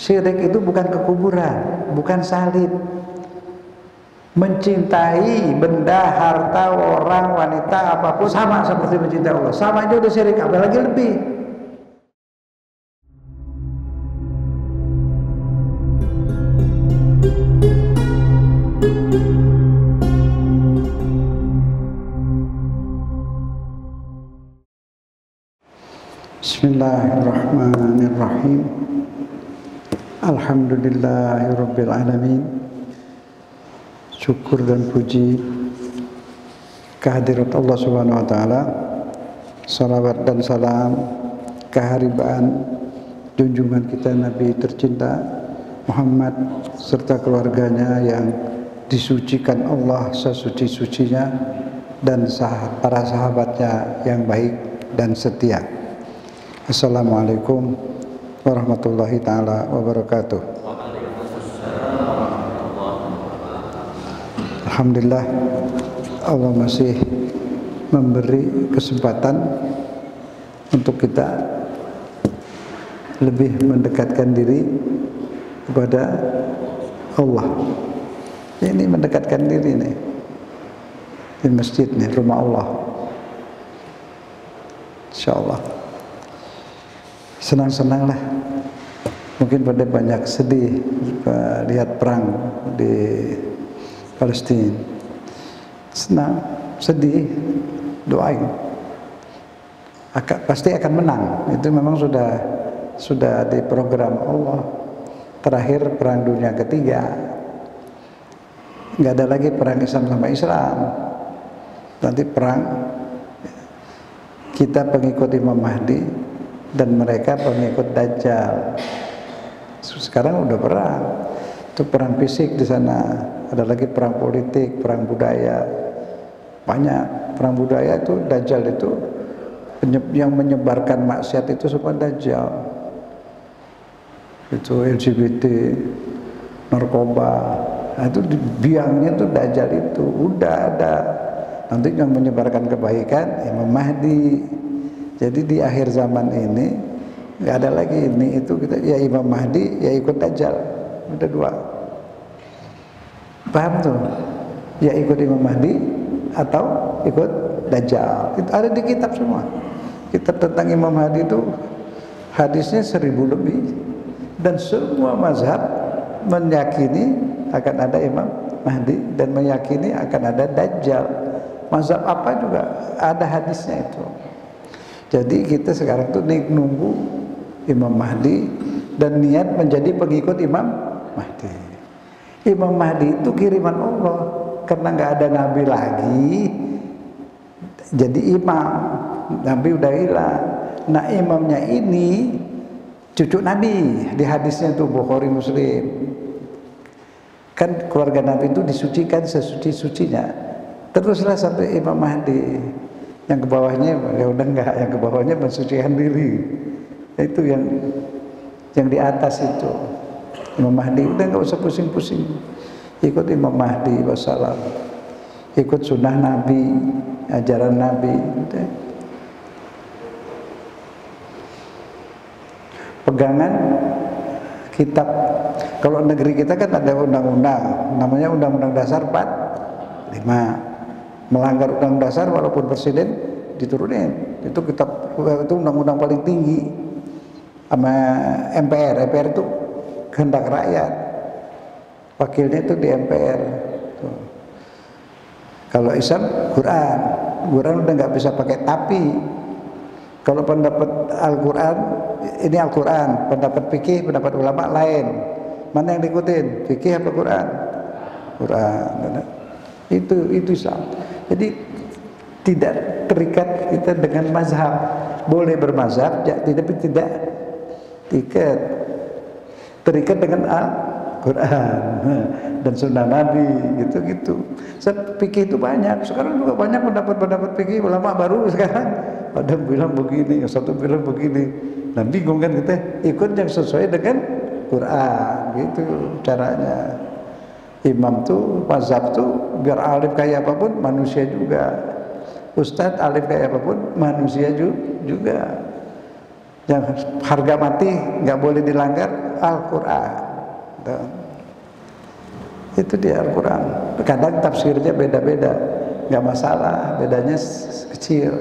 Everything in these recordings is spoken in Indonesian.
Syirik itu bukan ke kuburan, bukan salib. Mencintai benda, harta, orang, wanita, apapun sama seperti mencintai Allah. Sama aja udah syirik, apalagi lebih. Bismillahirrahmanirrahim. Alhamdulillahirabbil alamin. Syukur dan puji kehadirat Allah Subhanahu wa taala. Salawat dan salam keharibaan junjungan kita Nabi tercinta Muhammad serta keluarganya yang disucikan Allah sesuci-sucinya dan para sahabatnya yang baik dan setia. Assalamualaikum warahmatullahi taala wabarakatuh. Alhamdulillah, Allah masih memberi kesempatan untuk kita lebih mendekatkan diri kepada Allah. Ini mendekatkan diri nih di masjid nih, rumah Allah. Insyaallah senang-senanglah. Mungkin pada banyak sedih lihat perang di Palestina. Senang, sedih, doain. Pasti akan menang. Itu memang sudah diprogram Allah. Terakhir perang dunia ketiga. Nggak ada lagi perang Islam sama Islam. Nanti perang kita pengikut Imam Mahdi dan mereka pengikut Dajjal. Sekarang udah perang. Itu perang fisik di sana. Ada lagi perang politik, perang budaya. Banyak perang budaya itu. Dajjal itu yang menyebarkan maksiat itu semua Dajjal. Itu LGBT, narkoba. Nah, itu biangnya itu Dajjal itu. Udah ada. Nanti yang menyebarkan kebaikan Imam Mahdi. Jadi di akhir zaman ini nggak ada lagi ini itu, kita ya Imam Mahdi ya ikut Dajjal. Udah dua. Paham tuh? Ya ikut Imam Mahdi atau ikut Dajjal. Itu ada di kitab semua. Kitab tentang Imam Mahdi itu hadisnya 1000 lebih. Dan semua mazhab meyakini akan ada Imam Mahdi dan meyakini akan ada Dajjal. Mazhab apa juga ada hadisnya itu. Jadi kita sekarang tuh nunggu Imam Mahdi dan niat menjadi pengikut Imam Mahdi. Imam Mahdi itu kiriman Allah, karena nggak ada nabi lagi, jadi imam. Nabi udah hilang. Nah imamnya ini cucu Nabi, di hadisnya tuh Bukhari Muslim. Kan keluarga Nabi itu disucikan sesuci-sucinya. Teruslah sampai Imam Mahdi. Yang ke bawahnya ya udah enggak, yang ke bawahnya mensucikan diri. Itu yang di atas itu. Imam Mahdi udah enggak usah pusing-pusing. Ikut Imam Mahdi wassalam. Ikut sunnah Nabi, ajaran Nabi. Udah. Pegangan kitab. Kalau negeri kita kan ada undang-undang, namanya Undang-Undang Dasar 45. Melanggar undang dasar walaupun presiden diturunin, itu kitab, itu undang-undang paling tinggi. Sama MPR itu kehendak rakyat, wakilnya itu di MPR. Tuh. Kalau Islam Quran udah nggak bisa pakai tapi. Kalau pendapat Al-Quran, ini Al-Quran, pendapat fikih, pendapat ulama lain. Mana yang diikutin? Fikih apa Quran? Quran. Itu Islam. Jadi tidak terikat kita dengan mazhab. Boleh bermazhab, tapi tidak terikat dengan Al-Quran dan sunnah Nabi, gitu-gitu. Fikih itu banyak. Sekarang juga banyak pendapat fikih ulama baru sekarang. Ada bilang begini, satu bilang begini. Nah bingung kan kita, ikut yang sesuai dengan Quran, gitu caranya. Imam tuh, mazhab tuh, biar alim kayak apapun manusia juga. Ustadz alim kayak apapun manusia juga. Yang harga mati nggak boleh dilanggar, Al-Quran. Itu dia Al-Quran. Kadang tafsirnya beda-beda, nggak masalah, bedanya kecil.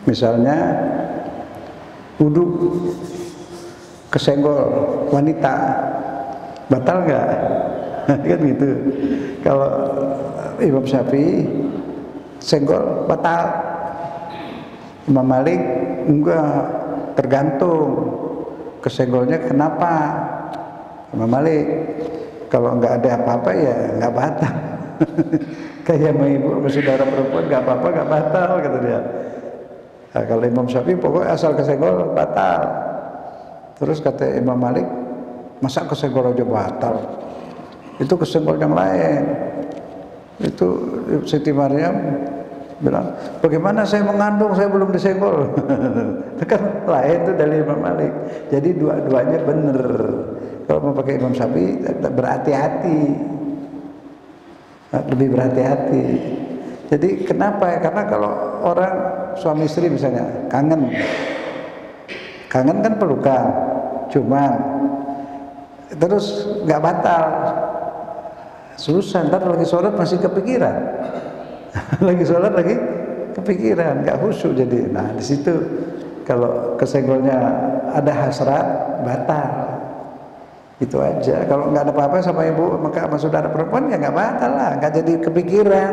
Misalnya wudu kesenggol wanita batal nggak? Kan gitu. Kalau Imam Syafi'i senggol batal, Imam Malik enggak, tergantung kesenggolnya kenapa. Imam Malik kalau nggak ada apa-apa ya nggak batal. Kayak sama ibu sama saudara perempuan nggak apa-apa, nggak batal kata dia. Nah, kalau Imam Syafi'i pokoknya asal kesenggol batal. Terus kata Imam Malik, masa kesenggol aja batal? Itu kesenggol yang lain. Itu Siti Maryam bilang, bagaimana saya mengandung, saya belum disenggol. Itu kan lain itu dari Imam Malik. Jadi dua-duanya benar. Kalau mau pakai Imam Syafi'i berhati-hati, lebih berhati-hati. Jadi kenapa ya? Karena kalau orang suami istri misalnya kangen kan pelukan, cuman terus nggak batal, susah. Ntar lagi sholat masih kepikiran, lagi sholat lagi kepikiran, nggak khusyuk jadi. Nah di situ kalau kesenggolnya ada hasrat batal, itu aja. Kalau nggak ada apa-apa sama ibu maka sama saudara perempuan ya nggak batal lah, nggak jadi kepikiran,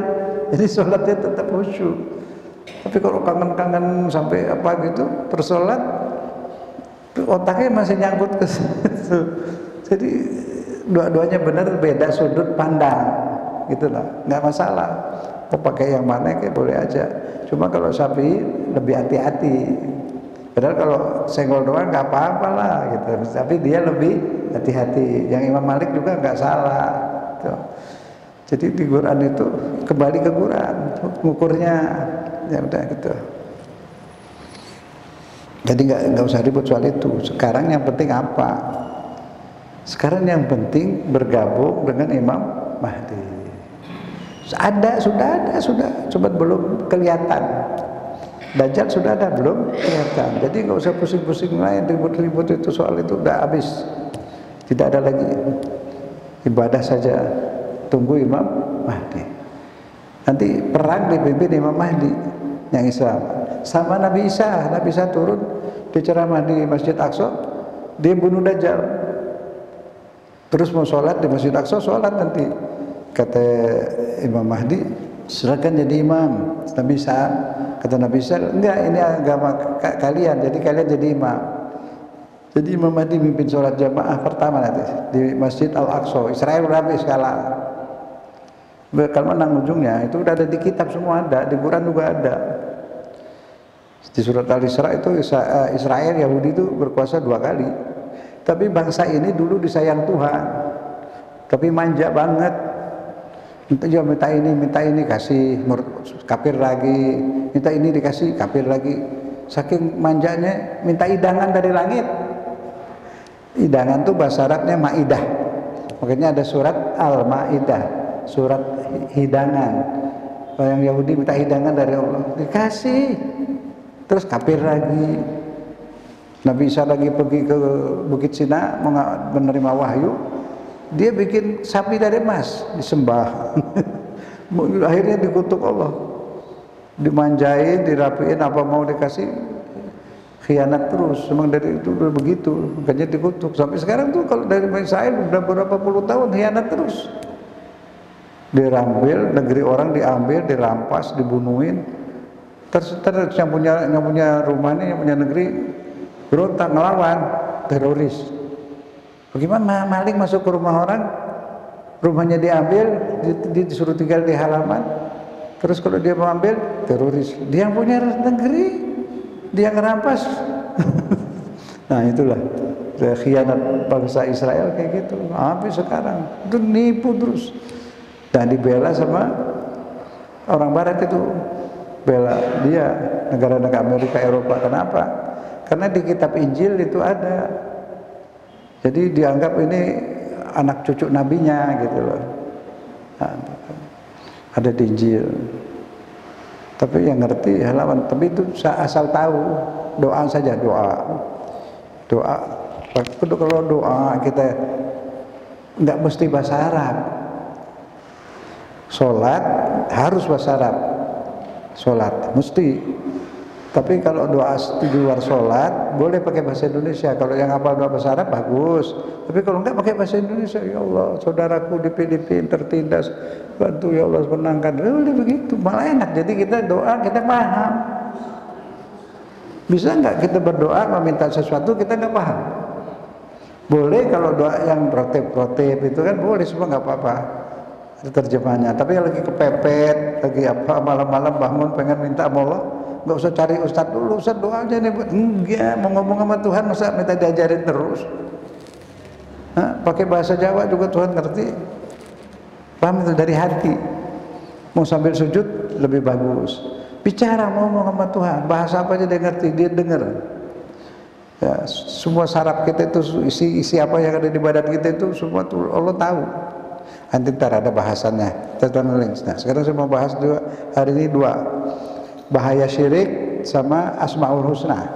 jadi sholatnya tetap khusyuk. Tapi kalau kangen-kangen sampai apa gitu tersolat, otaknya masih nyangkut ke situ. Jadi dua-duanya benar, beda sudut pandang, gitulah, nggak masalah. Mau pakai yang mana kayak boleh aja. Cuma kalau Syafi'i lebih hati-hati. Padahal kalau senggol doang nggak apa-apa lah, gitu. Tapi dia lebih hati-hati. Yang Imam Malik juga nggak salah. Gitu. Jadi di Quran itu kembali ke Quran, ngukurnya ya udah gitu. Jadi nggak usah ribut soal itu. Sekarang yang penting apa? Sekarang yang penting bergabung dengan Imam Mahdi. Sudah, cuma belum kelihatan. Dajjal sudah ada, belum kelihatan. Jadi nggak usah pusing-pusing lain, ribut-ribut itu soal itu udah habis. Tidak ada lagi. Ibadah saja. Tunggu Imam Mahdi. Nanti perang dipimpin Imam Mahdi yang Islam. Sama Nabi Isa turun di ceramah di Masjid Aqsa, dia bunuh Dajjal. Terus mau sholat di Masjid Aqsa, sholat nanti. Kata Imam Mahdi, silakan jadi imam. Nabi Isa, kata Nabi Isa, enggak, ini agama kalian, jadi kalian jadi imam. Jadi Imam Mahdi mimpin sholat jamaah pertama nanti di Masjid Al-Aqsa. Israel udah habis kalah. Kalau menang ujungnya itu udah ada di kitab semua, ada di Quran juga ada. Di surat Al-Isra itu Israel Yahudi itu berkuasa 2 kali. Tapi bangsa ini dulu disayang Tuhan. Tapi manja banget. Minta ini kasih, kafir lagi. Minta ini dikasih, kafir lagi. Saking manjanya minta hidangan dari langit. Hidangan tuh bahasa Arabnya Maidah. Makanya ada surat Al-Maidah, surat hidangan. Yang Yahudi minta hidangan dari Allah, dikasih. Terus kafir lagi. Nabi Isa lagi pergi ke Bukit Sina menerima wahyu, dia bikin sapi dari emas disembah. Akhirnya dikutuk Allah, dimanjain, dirapiin, apa mau dikasih, khianat terus. Memang dari itu udah begitu, makanya dikutuk. Sampai sekarang tuh kalau dari Israel udah berapa puluh tahun khianat terus. Dirambil, negeri orang diambil, dirampas, dibunuhin. Terus yang punya rumah ini, yang punya negeri berontak, ngelawan, teroris. Bagaimana maling masuk ke rumah orang, rumahnya diambil, disuruh tinggal di halaman. Terus kalau dia mau ambil, teroris. Dia yang punya negeri, dia ngerampas. Nah itulah khianat bangsa Israel kayak gitu. Habis sekarang itu nipu terus. Dan dibela sama orang Barat itu. Bela dia, negara-negara Amerika, Eropa. Kenapa? Karena di kitab Injil itu ada. Jadi dianggap ini anak cucu nabinya gitu loh. Nah, ada di Injil. Tapi yang ngerti halaman, tapi itu asal tahu, doa saja, doa Kalau doa kita nggak mesti bahasa Arab. Sholat harus bahasa Arab. Sholat mesti. Tapi kalau doa di luar sholat boleh pakai bahasa Indonesia. Kalau yang hafal doa bahasa Arab bagus. Tapi kalau enggak pakai bahasa Indonesia, ya Allah, saudaraku di Filipina tertindas, bantu ya Allah menangkan. Udah begitu, malah enak. Jadi kita doa kita paham. Bisa enggak kita berdoa meminta sesuatu kita enggak paham? Boleh kalau doa yang rotep-rotep itu kan boleh, semua enggak apa-apa. Itu terjemahnya. Tapi kalau lagi kepepet, lagi apa malam-malam bangun pengen minta sama Allah, nggak usah cari ustadz dulu, ustadz doa aja nih. Enggak, mau ngomong sama Tuhan masa minta diajarin terus. Pakai bahasa Jawa juga Tuhan ngerti. Paham itu dari hati. Mau sambil sujud lebih bagus. Bicara ngomong sama Tuhan, bahasa apa aja dia ngerti, dia dengar. Ya, semua saraf kita itu isi apa yang ada di badan kita itu semua tuh Allah tahu. Nanti ntar ada bahasannya. Nah, sekarang saya mau bahas hari ini dua. Bahaya syirik sama Asmaul Husna.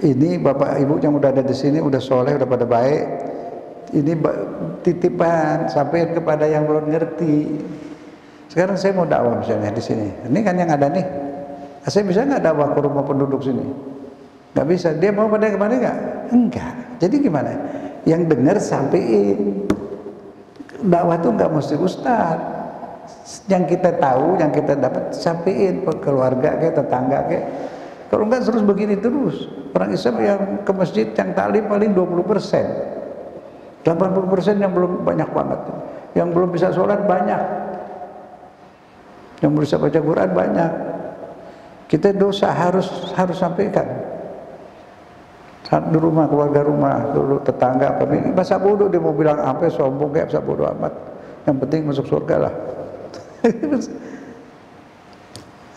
Ini Bapak Ibu yang udah ada di sini, udah soleh, udah pada baik. Ini titipan sampai kepada yang belum ngerti. Sekarang saya mau dakwah misalnya di sini. Ini kan yang ada nih. Saya bisa nggak dakwah ke rumah penduduk sini? Nggak bisa. Dia mau pada kemana nggak? Enggak. Jadi gimana? Yang dengar sampein. Dakwah itu nggak mesti ustaz. Yang kita tahu, yang kita dapat sampaikan ke keluarga, ke tetangga, ke. Kalau enggak terus begini terus. Orang Islam yang ke masjid yang taklim paling 20%. 80% yang belum banyak banget. Yang belum bisa sholat banyak. Yang belum bisa baca Quran banyak. Kita dosa harus sampaikan. Saat di rumah, keluarga rumah, dulu tetangga, pemilik, masa bodoh dia mau bilang apa, sombong kayak masa bodoh amat. Yang penting masuk surga lah.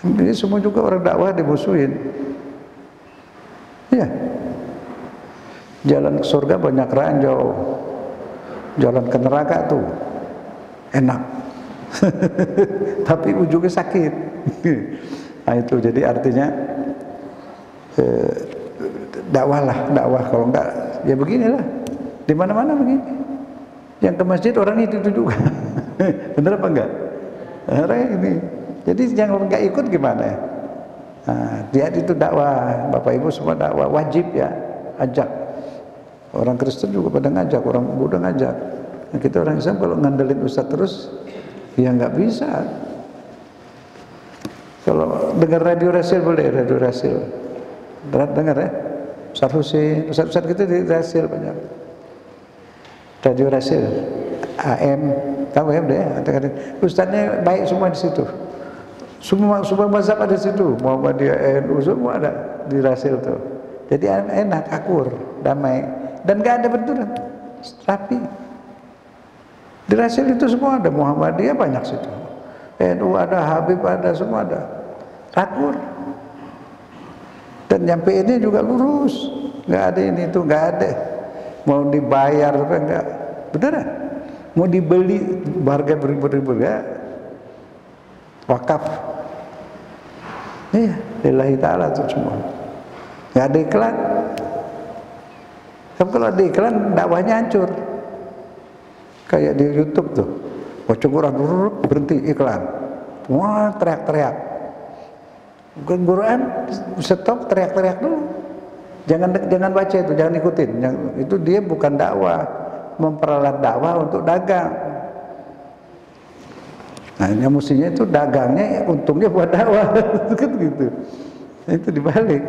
Ini semua juga orang dakwah dimusuhin. Ya. Jalan ke surga banyak ranjau. Jalan ke neraka tuh enak. Tapi ujungnya sakit. Nah itu jadi artinya dakwah kalau enggak ya beginilah. Di mana-mana begini. Yang ke masjid orang itu juga. Bener apa enggak? Orang ini. Jadi yang enggak ikut gimana ya? Nah, dia itu dakwah, Bapak Ibu semua dakwah wajib ya, ajak. Orang Kristen juga pada ngajak, orang Buddha ngajak. Nah, kita orang Islam kalau ngandelin ustaz terus, ya nggak bisa. Kalau dengar radio Rasil boleh, radio Rasil. Dengar ya? Ustaz Husin, ustaz-ustaz kita di Rasil banyak. Radio Rasil, AM, tahu ya deh. Ustaznya baik semua di situ. Semua mazhab ada di situ, Muhammadiyah, NU semua ada di Rasil tuh. Jadi enak, akur, damai, dan nggak ada benturan, rapi. Di Rasil itu semua ada, Muhammadiyah banyak situ, NU ada, Habib ada, semua ada, akur. Dan nyampeinnya juga lurus, nggak ada ini itu, nggak ada. Mau dibayar apa enggak, beneran. Mau dibeli harga beribu-ribu ya, wakaf. Iya, lillahi ta'ala itu semua. Nggak ada iklan. Kalau ada iklan, dakwahnya hancur. Kayak di YouTube tuh, baca Quran berhenti iklan. Wah, teriak-teriak. Bukan Quran, stop, teriak-teriak dulu. Jangan baca itu, jangan ikutin. Itu dia bukan dakwah, memperalat dakwah untuk dagang. Nah, ini mestinya itu dagangnya, untungnya buat dakwah, kan gitu. Itu dibalik.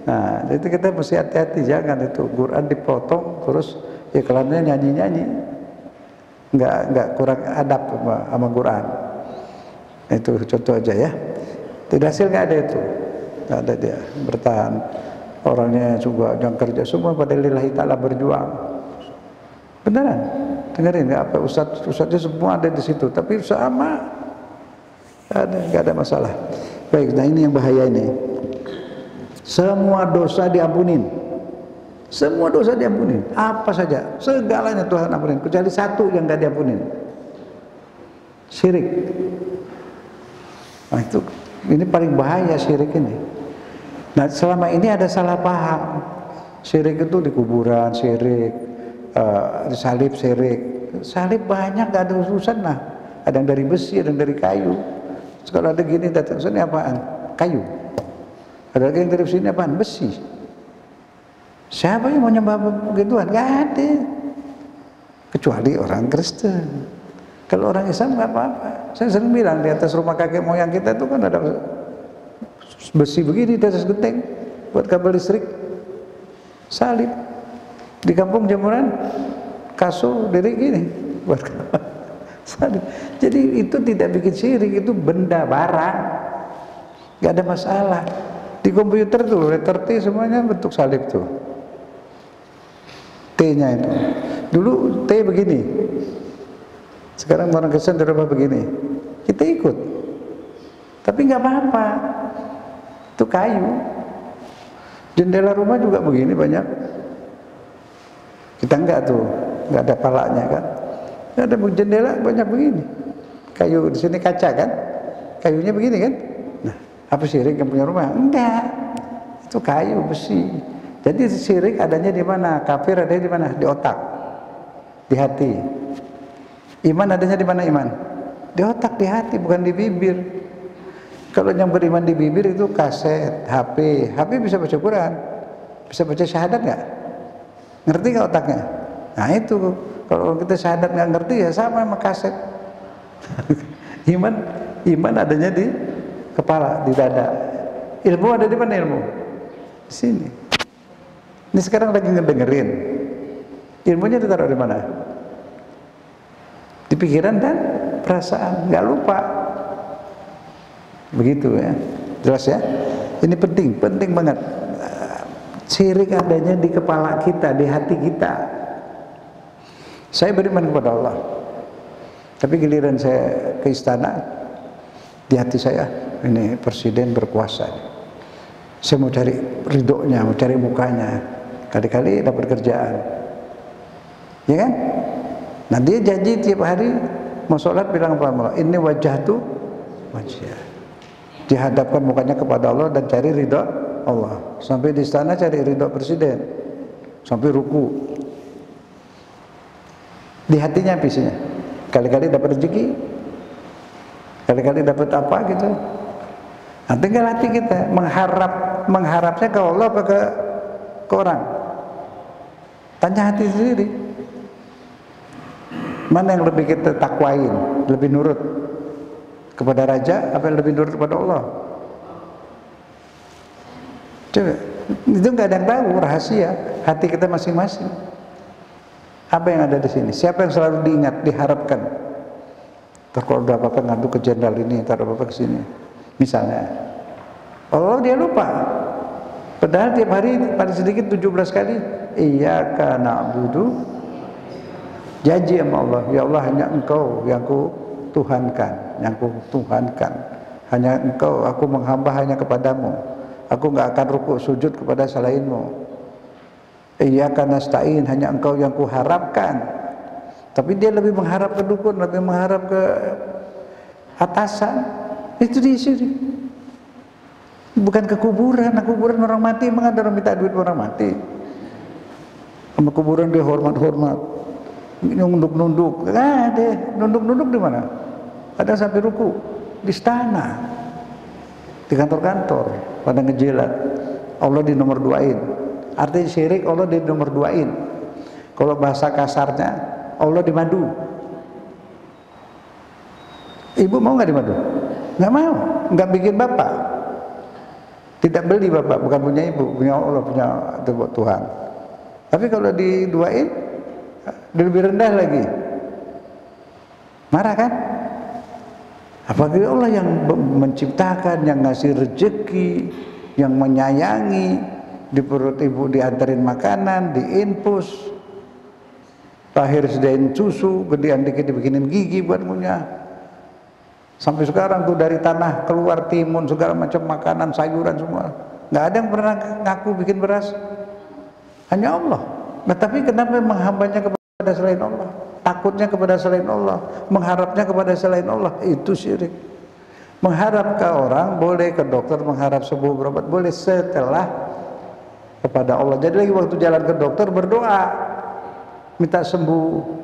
Nah, itu kita mesti hati-hati, jangan itu Quran dipotong terus iklannya nyanyi-nyanyi, nggak kurang adab sama Quran. Itu contoh aja ya. Di Rasil nggak ada itu, nggak ada dia bertahan. Orangnya juga yang kerja semua pada lillahi ta'ala berjuang. Beneran, dengerin nggak apa ustadznya semua ada di situ, tapi sama nggak ada masalah. Baik, nah ini yang bahaya ini. Semua dosa diampunin, semua dosa diampunin, apa saja, segalanya Tuhan ampunin, kecuali satu yang nggak diampunin, syirik. Nah itu, ini paling bahaya syirik ini. Nah selama ini ada salah paham. Syirik itu di kuburan, syirik, di salib syirik. Salib banyak, gak ada urusan lah. Ada yang dari besi, ada yang dari kayu. Kalau ada gini datang sini apaan? Kayu. Ada lagi yang dari sini apaan? Besi. Siapa yang mau nyembah begituan? Gak ada. Kecuali orang Kristen. Kalau orang Islam nggak apa-apa. Saya sering bilang di atas rumah kakek moyang kita itu kan ada besi begini di atas genteng buat kabel listrik. Salib. Di kampung Jamuran kasur dari gini buat kabel salib. Jadi itu tidak bikin syirik, itu benda barang. Nggak ada masalah. Di komputer tuh letter T semuanya bentuk salib tuh. T-nya itu. Dulu T begini. Sekarang orang Kristen dirubah begini. Kita ikut. Tapi nggak apa-apa. Itu kayu. Jendela rumah juga begini banyak. Kita enggak tuh, nggak ada palanya kan. Nggak ada jendela banyak begini. Kayu di sini kaca kan. Kayunya begini kan. Nah, apa syirik yang punya rumah? Enggak. Itu kayu besi. Jadi syirik adanya di mana? Kafir adanya di mana? Di otak, di hati. Iman adanya di mana iman? Di otak, di hati, bukan di bibir. Kalau yang beriman di bibir itu kaset, HP. HP bisa baca Quran, bisa baca syahadat nggak? Ngerti nggak otaknya? Nah itu, kalau kita syahadat nggak ngerti ya sama kaset. Iman adanya di kepala, di dada. Ilmu ada di mana ilmu? Di sini. Ini sekarang lagi ngedengerin. Ilmunya ditaruh di mana? Di pikiran dan perasaan, nggak lupa. Begitu ya, jelas ya. Ini penting banget. Syirik adanya di kepala kita, di hati kita. Saya beriman kepada Allah, tapi giliran saya ke istana, di hati saya ini presiden berkuasa. Saya mau cari ridhonya, mau cari mukanya. Kali-kali dapat kerjaan, ya kan? Nah dia janji tiap hari mau sholat bilang apa? Ini wajah tuh wajah. Dihadapkan mukanya kepada Allah dan cari ridho Allah. Sampai di istana cari ridho presiden. Sampai ruku. Di hatinya visinya. Kali-kali dapat rezeki. Kali-kali dapat apa gitu. Nah, tinggal hati kita mengharapnya ke Allah apa ke orang. Tanya hati sendiri. Mana yang lebih kita takwain, lebih nurut kepada raja, apa yang lebih nurut kepada Allah? Coba, itu nggak ada yang tahu, rahasia hati kita masing-masing. Apa yang ada di sini? Siapa yang selalu diingat, diharapkan? Ntar kalau udah apa-apa ngadu ke jenderal ini, ntar apa-apa ke sini. Misalnya, Allah dia lupa. Padahal tiap hari paling sedikit 17 kali, iyyaka na'budu. Janji sama Allah, ya Allah hanya Engkau yang ku Tuhankan, hanya Engkau, aku menghamba hanya kepadamu, aku nggak akan rukuk sujud kepada selainmu. Iyyaka nasta'in, hanya Engkau yang ku harapkan. Tapi dia lebih mengharap ke dukun, lebih mengharap ke atasan. Itu dia syirik. Bukan ke kuburan. Nah, kuburan orang mati, emang ada orang minta duit orang mati? Sama kuburan dia hormat-hormat. Nunduk-nunduk, nggak ada. Nunduk-nunduk di mana? Ada sampai ruku di istana, di kantor-kantor, pada ngejilat. Allah di nomor duain. Artinya syirik Allah di nomor duain. Kalau bahasa kasarnya Allah dimadu. Ibu mau nggak dimadu? Nggak mau, nggak bikin bapak. Tidak beli bapak, bukan punya ibu, punya Allah, punya Tuhan. Tapi kalau diduain lebih rendah lagi, marah kan? Apalagi Allah yang menciptakan, yang ngasih rezeki, yang menyayangi, di perut ibu diantarin makanan, diinfus, lahir sediain susu, gedean dikit dibikinin gigi buat punya. Sampai sekarang tuh dari tanah keluar timun segala macam makanan, sayuran semua. Nggak ada yang pernah ngaku bikin beras, hanya Allah. Nah tapi kenapa menghambanya kepada selain Allah, takutnya kepada selain Allah, mengharapnya kepada selain Allah? Itu syirik. Mengharap ke orang boleh, ke dokter mengharap sembuh berobat boleh, setelah kepada Allah. Jadi lagi waktu jalan ke dokter berdoa, minta sembuh.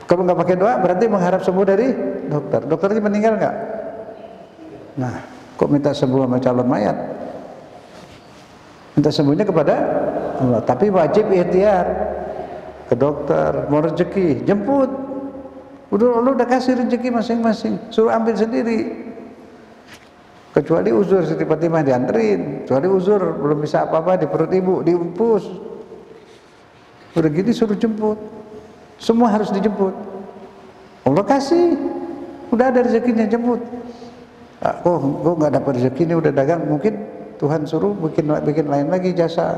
Kalau nggak pakai doa berarti mengharap sembuh dari dokter. Dokternya meninggal nggak? Nah, kok minta sembuh sama calon mayat? Minta sembuhnya kepada Allah. Tapi wajib ikhtiar ke dokter, mau rezeki, jemput. Udah kasih rezeki masing-masing, suruh ambil sendiri. Kecuali uzur Siti Fatimah dianterin, kecuali uzur belum bisa apa-apa di perut ibu, diupus. Udah gitu suruh jemput. Semua harus dijemput. Allah kasih, udah ada rezekinya, jemput. Kok nggak dapat rezeki ini, udah dagang, mungkin Tuhan suruh bikin lain lagi jasa.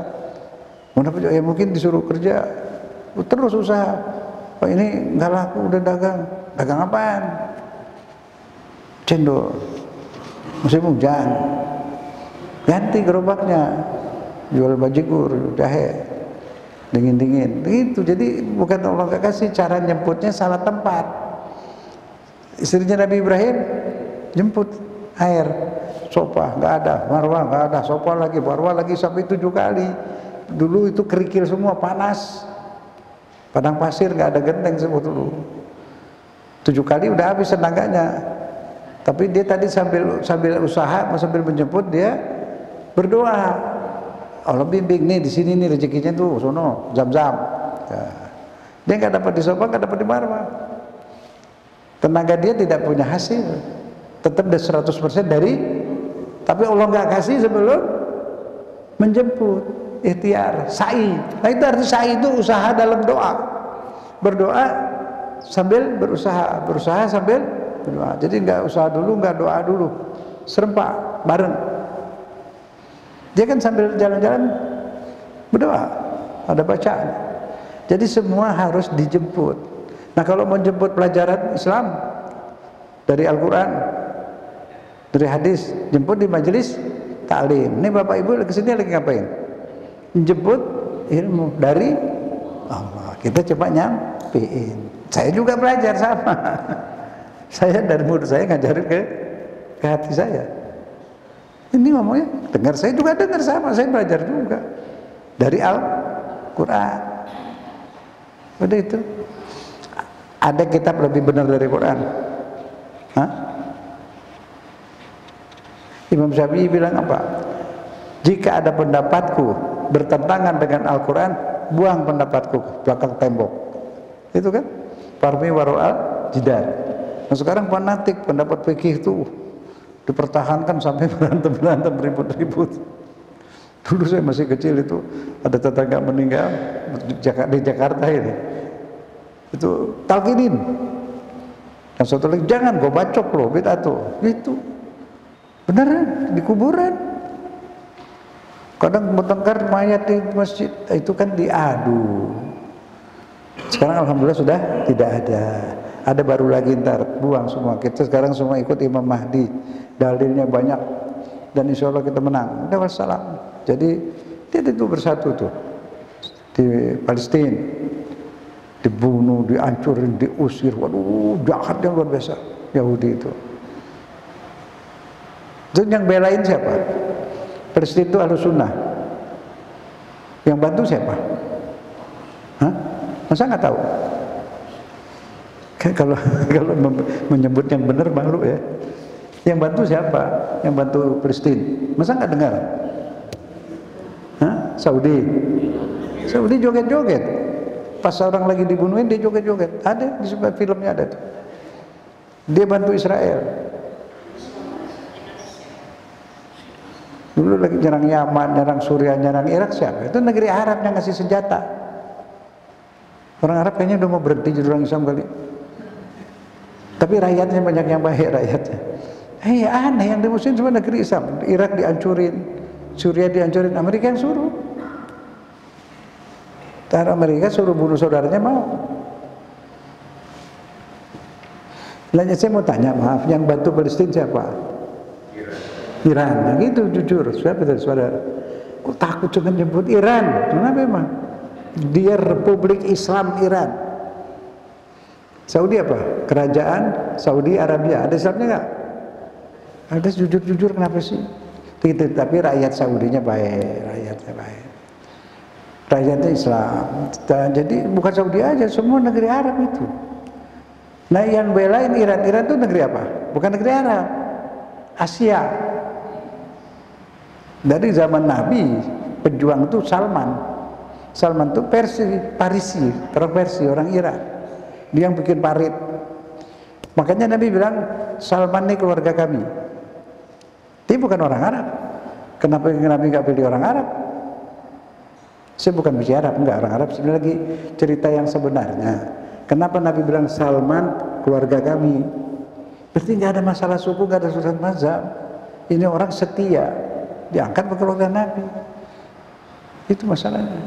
Ya mungkin disuruh kerja, terus usaha. Oh ini nggak laku, udah dagang apaan? Cendol. Musim hujan, ganti gerobaknya, jual bajigur, jahe, dingin-dingin. Itu jadi bukan Allah nggak kasih, cara jemputnya salah tempat. Istrinya Nabi Ibrahim jemput air, sopa nggak ada, marwah nggak ada, sopa lagi, marwah lagi sampai 7 kali. Dulu itu kerikil semua, panas, padang pasir nggak ada genteng semua dulu. 7 kali udah habis tenaganya. Tapi dia tadi sambil usaha, sambil menjemput, dia berdoa. Allah bimbing nih, di sini nih rezekinya tuh, sono, Zam-Zam. Nah, dia nggak dapat di sofa, nggak dapat di marwah. Tenaga dia tidak punya hasil, tetap 100% dari, tapi Allah nggak kasih sebelum menjemput. Ikhtiar, sa'i. Nah itu arti sa'i itu usaha dalam doa. Berdoa sambil berusaha, berusaha sambil berdoa. Jadi nggak usaha dulu, nggak doa dulu, serempak bareng. Dia kan sambil jalan-jalan berdoa, ada bacaan. Jadi semua harus dijemput. Nah kalau mau jemput pelajaran Islam dari Al-Quran, dari hadis, jemput di majelis taklim. Ini bapak ibu kesini lagi ngapain? Jemput ilmu dari Allah. Kita coba nyampein. Saya juga belajar sama. Saya dari mulut saya ngajarin ke hati saya. Ini ngomongnya dengar, saya juga dengar sama, saya belajar juga dari Al-Quran. Udah itu. Ada kitab lebih benar dari Quran? Hah? Imam Syafi'i bilang apa? Jika ada pendapatku bertentangan dengan Al-Quran, buang pendapatku ke belakang tembok. Itu kan? Parmi waru'al jidar. Nah sekarang fanatik pendapat fikih itu dipertahankan sampai berantem ribut-ribut. Dulu saya masih kecil itu ada tetangga meninggal di Jakarta ini, itu talqinin. Dan satu lagi, jangan gue bacok loh, bid'ah tuh. Itu beneran di kuburan. Kadang bertengkar mayat di masjid, itu kan diadu. Sekarang alhamdulillah sudah tidak ada. Ada baru lagi, ntar buang semua. Kita sekarang semua ikut Imam Mahdi, dalilnya banyak, dan insya Allah kita menang. Udah wassalam. Jadi dia itu bersatu tuh di Palestina, dibunuh, dihancurin, diusir. Waduh, jahatnya luar biasa Yahudi itu. Dan yang belain siapa? Palestina itu Ahlussunnah. Yang bantu siapa? Hah? Masa nggak tahu? Kalau menyebut yang benar malu ya. Yang bantu siapa? Yang bantu Palestina. Masa nggak dengar? Hah? Saudi. Saudi joget-joget. Pas orang lagi dibunuhin dia joget-joget. Ada di sebuah filmnya ada tuh. Dia bantu Israel. Dulu lagi nyerang Yaman, nyerang Suriah, nyerang Irak siapa? Itu negeri Arab yang ngasih senjata. Orang Arab kayaknya udah mau berhenti jadi orang Islam kali. Tapi rakyatnya banyak yang baik rakyatnya. Aneh yang di Muslim cuma negeri Islam. Irak dihancurin, Suriah dihancurin, Amerika yang suruh. Ntar Amerika suruh bunuh saudaranya mau. Lainnya saya mau tanya, maaf, yang bantu Palestina siapa? Iran. Nah gitu jujur, siapa tadi saudara? Kok takut cuma nyebut Iran? Kenapa memang? Dia Republik Islam Iran. Saudi apa? Kerajaan Saudi Arabia. Ada Islamnya nggak? Ada, jujur-jujur kenapa sih? Gitu. Tapi rakyat Saudinya baik, rakyat baik. Rakyatnya Islam. Jadi bukan Saudi aja, semua negeri Arab itu. Nah yang belain Iran itu negeri apa? Bukan negeri Arab, Asia. Dari zaman Nabi, pejuang itu Salman. Salman itu Parisi, orang Persia, orang Iran. Dia yang bikin parit. Makanya Nabi bilang, Salman ini keluarga kami. Dia bukan orang Arab. Kenapa Nabi nggak pilih orang Arab? Saya bukan bicara Arab, enggak, orang Arab. Sebenarnya lagi cerita yang sebenarnya. Kenapa Nabi bilang Salman keluarga kami? Berarti nggak ada masalah suku, nggak ada urusan mazhab. Ini orang setia, diangkat ke keluarga Nabi. Itu masalahnya.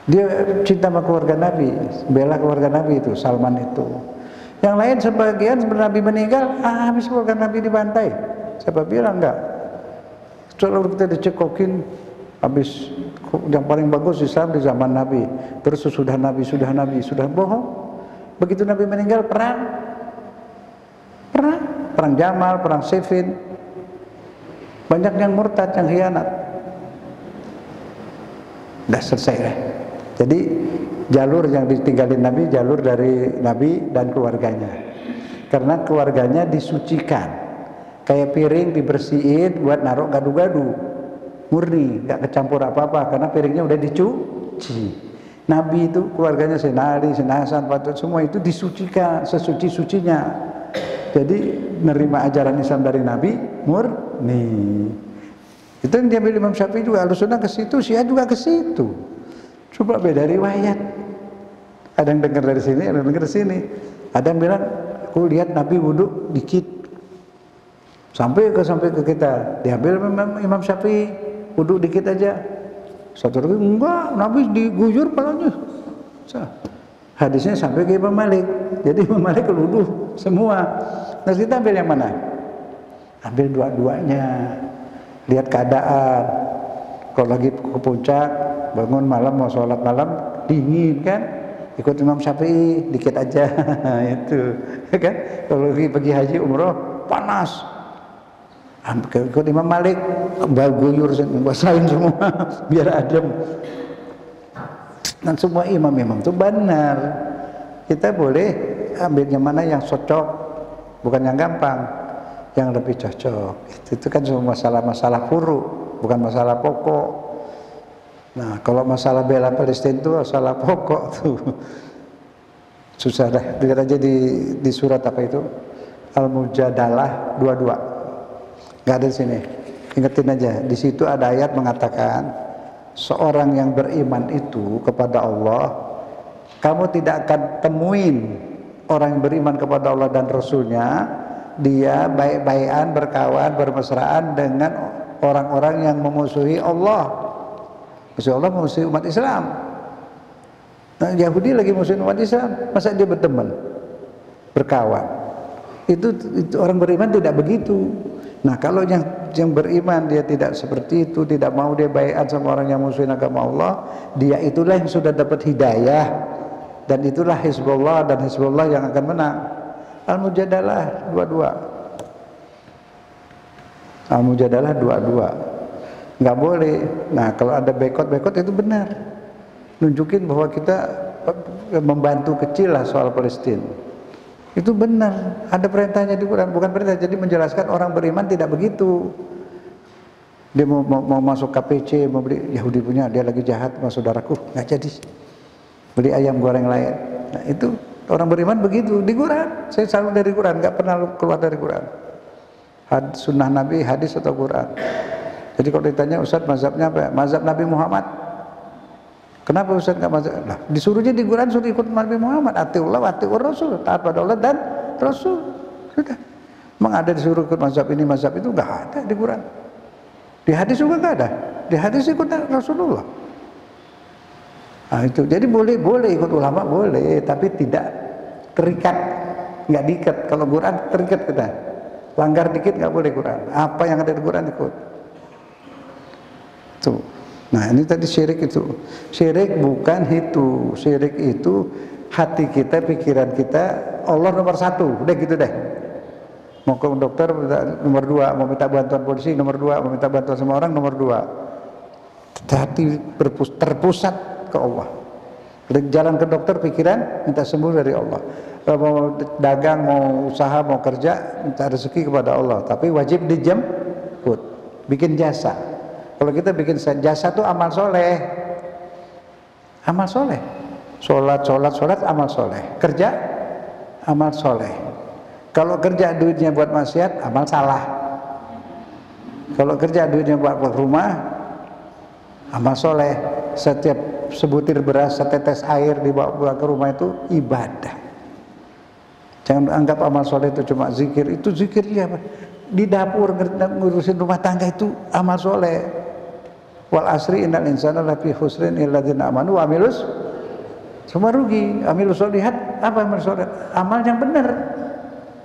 Dia cinta sama keluarga Nabi, bela keluarga Nabi itu, Salman itu. Yang lain sebagian sebenarnya Nabi meninggal, habis keluarga Nabi dibantai. Siapa bilang enggak? Kalau kita dicekokin, habis yang paling bagus Islam di zaman Nabi. Terus sudah bohong. Begitu Nabi meninggal, perang Jamal, perang Siffin. Banyak yang murtad, yang khianat. Udah selesai ya. Jadi jalur yang ditinggalin Nabi, jalur dari Nabi dan keluarganya. Karena keluarganya disucikan. Kayak piring dibersihin buat naruh gadu-gadu. Murni, nggak kecampur apa-apa karena piringnya udah dicuci. Nabi itu keluarganya Sayyidina Ali, Sayyidina Hasan, Fatimah, semua itu disucikan sesuci-sucinya. Jadi menerima ajaran Islam dari Nabi murni. Itu yang diambil Imam Syafi'i juga, Ahlussunnah ke situ, Syiah juga ke situ. Coba beda riwayat. Ada yang dengar dari sini, ada yang dengar dari sini. Ada yang bilang, aku lihat Nabi wudhu dikit. Sampai ke kita, diambil Imam Syafi'i, wudhu dikit aja. Satu lagi, enggak, Nabi diguyur palanya. Hadisnya sampai ke Imam Malik. Jadi Imam Malik wudhu semua. Nah kita ambil yang mana? Ambil dua-duanya. Lihat keadaan. Kalau lagi ke puncak, bangun malam mau sholat malam, dingin kan? Ikut Imam Syafi'i, dikit aja. Itu kan? Kalau lagi pergi haji umroh, panas. Ikut Imam Malik, guyur, basahin semua biar adem. Dan semua imam-imam itu benar. Kita boleh ambil yang mana yang cocok, bukan yang gampang, yang lebih cocok. Itu kan semua masalah-masalah furu, bukan masalah pokok. Nah, kalau masalah bela Palestina itu masalah pokok tuh. Susah dah. Lihat aja di surat apa itu? Al-Mujadalah 22. Nggak ada di sini. Ingetin aja. Di situ ada ayat mengatakan seorang yang beriman itu kepada Allah, kamu tidak akan temuin orang yang beriman kepada Allah dan Rasulnya, dia baik-baikan, berkawan, bermesraan dengan orang-orang yang memusuhi Allah. Musuh Allah memusuhi umat Islam. Nah, Yahudi lagi musuhin umat Islam, masa dia berteman, berkawan? Itu orang beriman tidak begitu. Nah kalau yang beriman dia tidak seperti itu, tidak mau dia baiat sama orang yang musuhin agama Allah, dia itulah yang sudah dapat hidayah, dan itulah Hizbullah, dan Hizbullah yang akan menang. Al-Mujadalah 22. Al-Mujadalah 22. Nggak boleh. Nah kalau ada boikot itu benar, nunjukin bahwa kita membantu kecil lah soal Palestina. Itu benar, ada perintahnya di Quran, bukan perintah. Jadi menjelaskan orang beriman tidak begitu. Dia mau masuk KPC, mau beli Yahudi punya, dia lagi jahat sama saudaraku, nggak jadi. Beli ayam goreng lain. Nah itu orang beriman begitu di Quran. Saya selalu dari Quran, nggak pernah keluar dari Quran. Sunnah Nabi, hadis atau Quran. Jadi kalau ditanya Ustaz mazhabnya apa? Mazhab Nabi Muhammad. Kenapa Ustaz nggak mazhab? Nah, disuruhnya di Quran suruh ikut Nabi Muhammad. Atiullah wa atiur Rasul. Taat pada Allah dan Rasul. Sudah. Emang ada disuruh ikut mazhab ini, mazhab itu? Nggak ada di Quran. Di hadis juga nggak ada. Di hadis ikut Rasulullah. Nah itu. Jadi boleh ikut ulama boleh, tapi tidak terikat, nggak diikat. Kalau Quran terikat kita. Langgar dikit nggak boleh Quran. Apa yang ada di Quran ikut. Tuh. Nah ini tadi syirik itu. Syirik bukan itu. Syirik itu hati kita, pikiran kita, Allah nomor satu. Udah gitu deh. Mau ke dokter nomor 2, mau minta bantuan polisi nomor 2, mau minta bantuan sama orang nomor 2. hati terpusat ke Allah. Jalan ke dokter pikiran minta sembuh dari Allah. Kalau mau dagang, mau usaha, mau kerja, minta rezeki kepada Allah. Tapi wajib dijemput, bikin jasa. Kalau kita bikin jasa itu amal soleh. Amal soleh. Sholat, amal soleh. Kerja, amal soleh. Kalau kerja duitnya buat maksiat, amal salah. Kalau kerja duitnya buat rumah, amal soleh. Setiap sebutir beras, setetes air dibawa ke rumah itu ibadah. Jangan anggap amal soleh itu cuma zikir. Itu zikirnya apa? Di dapur ngurusin rumah tangga itu amal soleh. Wal asri innal insana lafi khusrin illa ladzina amanu wa amilus, semua rugi. Amilus sholihat, apa amal soleh? Amal yang benar.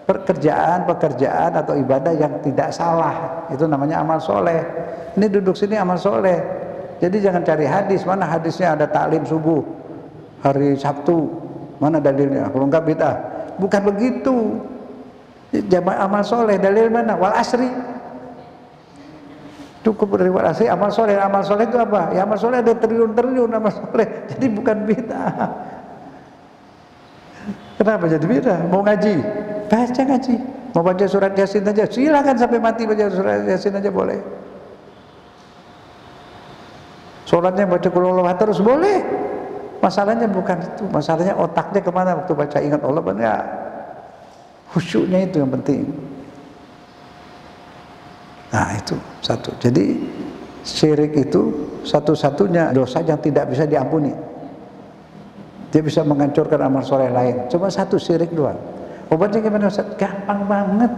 Pekerjaan atau ibadah yang tidak salah, itu namanya amal soleh. Ini duduk sini amal soleh. Jadi jangan cari hadis, mana hadisnya ada taklim subuh hari Sabtu, mana dalilnya? Kalau enggak bid'ah. Bukan begitu. Jamaah amal soleh, dalil mana? Wal asri. Cukup dari wal asri, amal soleh. Amal soleh itu apa? Ya amal soleh ada triliun-triliun amal soleh. Jadi bukan bid'ah. Kenapa jadi bid'ah? Mau ngaji, baca ngaji. Mau baca surat Yasin aja, silakan sampai mati baca surat Yasin aja boleh. Sholatnya baca qul huwallahu ahad terus boleh. Masalahnya bukan itu, masalahnya otaknya kemana waktu baca ingat Allah benar. Khusyuknya itu yang penting. Nah itu satu. Jadi syirik itu satu-satunya dosa yang tidak bisa diampuni. Dia bisa menghancurkan amal soleh lain. Cuma satu syirik doang. Obatnya gimana Ustaz? Gampang banget.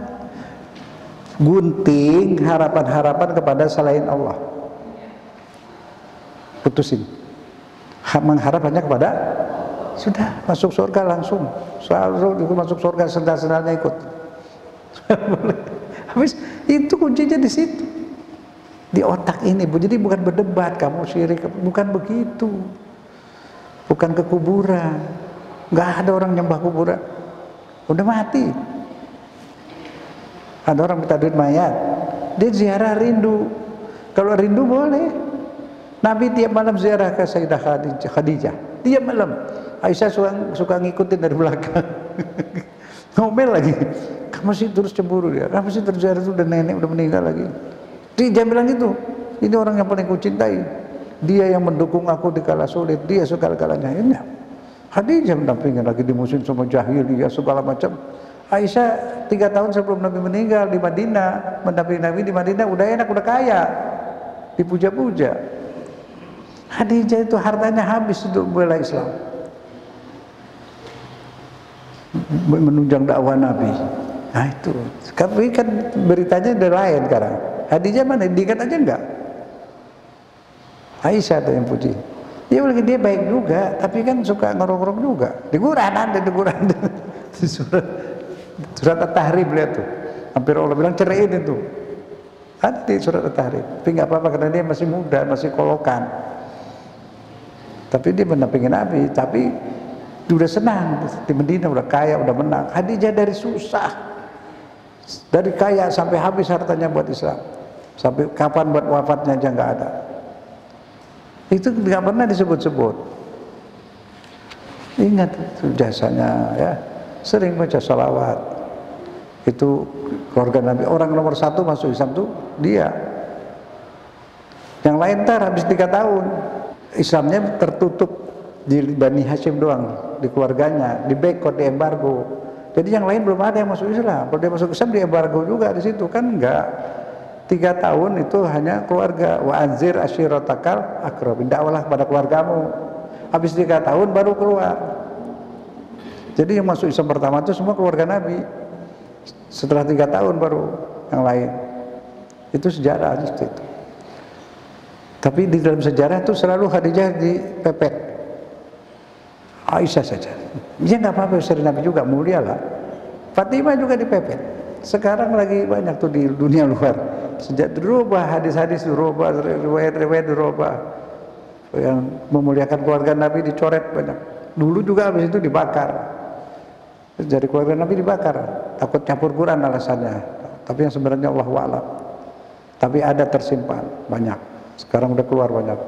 Gunting harapan-harapan kepada selain Allah. Putusin. Mengharap hanya kepada, sudah masuk surga langsung. Selalu masuk surga, sendal-sendalnya ikut. Habis itu kuncinya di situ. Di otak ini. Jadi bukan berdebat kamu syirik, bukan begitu. Bukan ke kuburan. Nggak ada orang nyembah kuburan. Udah mati. Ada orang minta duit mayat. Dia ziarah rindu. Kalau rindu boleh. Nabi tiap malam ziarah ke Sayyidah Khadijah. Tiap malam. Aisyah suka ngikutin dari belakang. Ngomel lagi. Kamu sih terus cemburu dia. Kamu sih terziarah itu udah nenek udah meninggal lagi. Dia bilang gitu. Ini orang yang paling kucintai. Dia yang mendukung aku di kala sulit. Dia segala-galanya. Ini Khadijah mendampingi lagi di musim sama jahiliyah segala macam. Aisyah 3 tahun sebelum Nabi meninggal di Madinah, mendampingi Nabi di Madinah udah enak, udah kaya. Dipuja-puja. Khadijah itu hartanya habis untuk membela Islam, menunjang dakwah Nabi. Nah itu, tapi kan beritanya udah lain sekarang. Khadijah mana? Diingat aja enggak? Aisyah tuh yang puji. Dia bilang dia baik juga, tapi kan suka ngerong-ngerong juga. Di Quran ada, di Quran di surat At-Tahrim lihat tuh. Hampir Allah bilang ceraiin itu. Ada di surat At-Tahrim. Tapi nggak apa-apa karena dia masih muda, masih kolokan. Tapi dia mendampingi Nabi, tapi udah senang di Medina, udah kaya, udah menang. Khadijah dari susah, dari kaya sampai habis hartanya buat Islam, sampai kapan buat wafatnya aja nggak ada. Itu nggak pernah disebut-sebut. Ingat itu jasanya ya. Sering baca salawat. Itu keluarga Nabi. Orang nomor 1 masuk Islam tuh dia. Yang lain ntar habis 3 tahun. Islamnya tertutup di Bani Hashim doang, di keluarganya, di boikot, di embargo. Jadi yang lain belum ada yang masuk Islam. Kalau dia masuk Islam di embargo juga di situ kan enggak. 3 tahun itu hanya keluarga. Wa anzir ashiratakal aqrabin. Dakwalah kepada keluargamu. Habis 3 tahun baru keluar. Jadi yang masuk Islam pertama itu semua keluarga Nabi. Setelah 3 tahun baru yang lain. Itu sejarah seperti itu. Tapi di dalam sejarah itu selalu Khadijah dipepet. Aisyah saja. Dia nggak apa-apa, istri Nabi juga mulia lah. Fatimah juga dipepet. Sekarang lagi banyak tuh di dunia luar. Sejak dirubah hadis-hadis, dirubah riwayat-riwayat, dirubah. Yang memuliakan keluarga Nabi dicoret banyak. Dulu juga habis itu dibakar. Dari keluarga Nabi dibakar. Takut campur Quran alasannya. Tapi yang sebenarnya Allahu a'lam. Tapi ada tersimpan banyak. Sekarang udah keluar banyak.